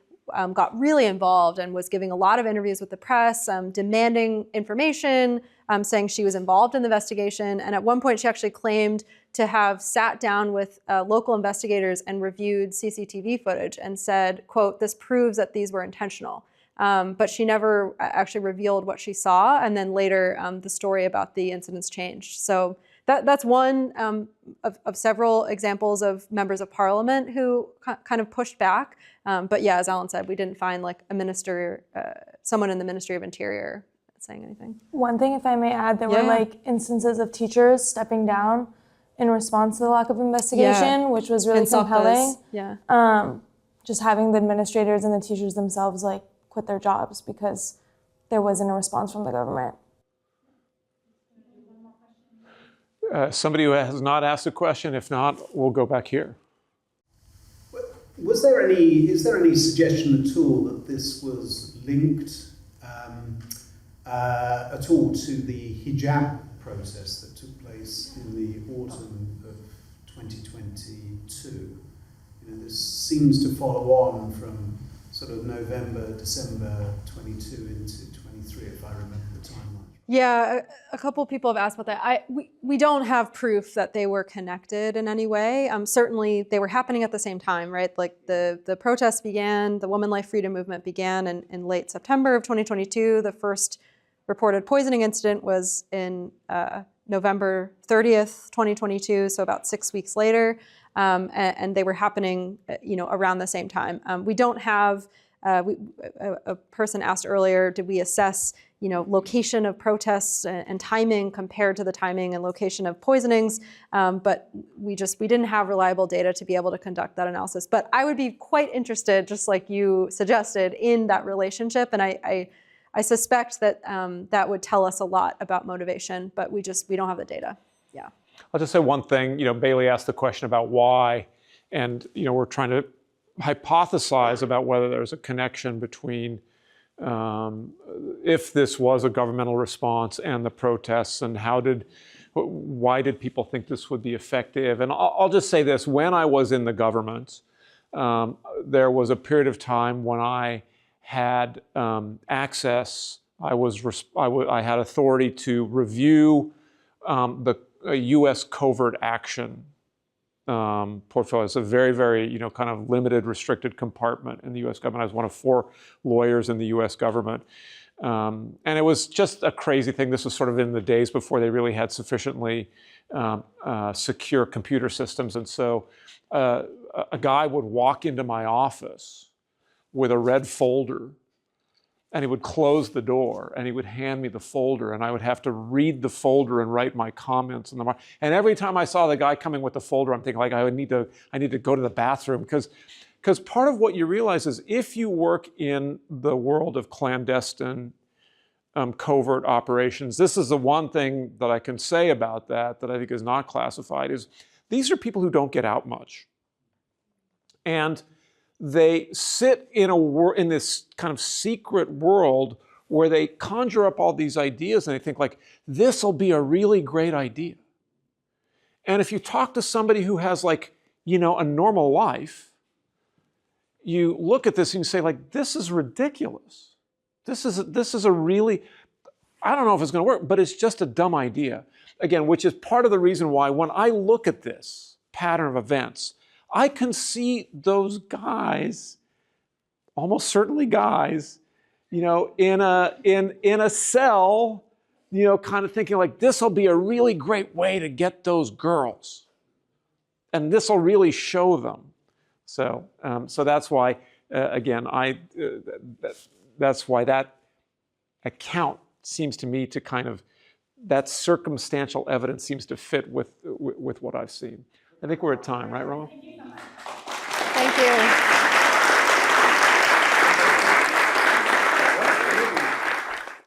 Speaker 2: got really involved and was giving a lot of interviews with the press, demanding information, saying she was involved in the investigation. And at one point, she actually claimed to have sat down with local investigators and reviewed CCTV footage and said, quote, "This proves that these were intentional." But she never actually revealed what she saw. And then later, the story about the incidents changed. So that's one of several examples of members of parliament who kind of pushed back. But yeah, as Alan said, we didn't find like a minister, someone in the Ministry of Interior saying anything.
Speaker 3: One thing, if I may add, there were like instances of teachers stepping down in response to the lack of investigation, which was really compelling. Just having the administrators and the teachers themselves like quit their jobs because there wasn't a response from the government.
Speaker 1: Somebody who has not asked a question, if not, we'll go back here.
Speaker 9: Is there any suggestion at all that this was linked at all to the hijab protest that took place in the autumn of 2022? This seems to follow on from sort of November, December 22 into 23, if I remember the timeline.
Speaker 2: Yeah, a couple of people have asked about that. We don't have proof that they were connected in any way. Certainly, they were happening at the same time, right? Like the protests began, the Women Life Freedom movement began in late September of 2022. The first reported poisoning incident was in November 30th, 2022, so about 6 weeks later. And they were happening, around the same time. We don't have, a person asked earlier, did we assess, location of protests and timing compared to the timing and location of poisonings? But we didn't have reliable data to be able to conduct that analysis. But I would be quite interested, just like you suggested, in that relationship. And I suspect that that would tell us a lot about motivation, but we don't have the data. Yeah.
Speaker 1: I'll just say one thing. Bailey asked the question about why, and we're trying to hypothesize about whether there's a connection between if this was a governmental response and the protests, and why did people think this would be effective? And I'll just say this: when I was in the government, there was a period of time when I had access. I had authority to review the U.S. covert action portfolio. It's a very, very, kind of limited, restricted compartment in the U.S. government. I was one of 4 lawyers in the U.S. government. And it was just a crazy thing. This was sort of in the days before they really had sufficiently secure computer systems. And so a guy would walk into my office with a red folder, and he would close the door, and he would hand me the folder, and I would have to read the folder and write my comments. And every time I saw the guy coming with the folder, I'm thinking, like, I need to go to the bathroom, because part of what you realize is if you work in the world of clandestine covert operations, this is the one thing that I can say about that I think is not classified, is these are people who don't get out much. And they sit in this kind of secret world where they conjure up all these ideas, and they think, like, this will be a really great idea. And if you talk to somebody who has, like, a normal life, you look at this and you say, like, this is ridiculous. This is a really, I don't know if it's going to work, but it's just a dumb idea. Again, which is part of the reason why when I look at this pattern of events, I can see those guys, almost certainly guys, in a cell, kind of thinking, like, this will be a really great way to get those girls, and this will really show them. So that's why, again, that's why that account seems to me to kind of, that circumstantial evidence seems to fit with what I've seen. I think we're at time, right, Roma?
Speaker 2: Thank you.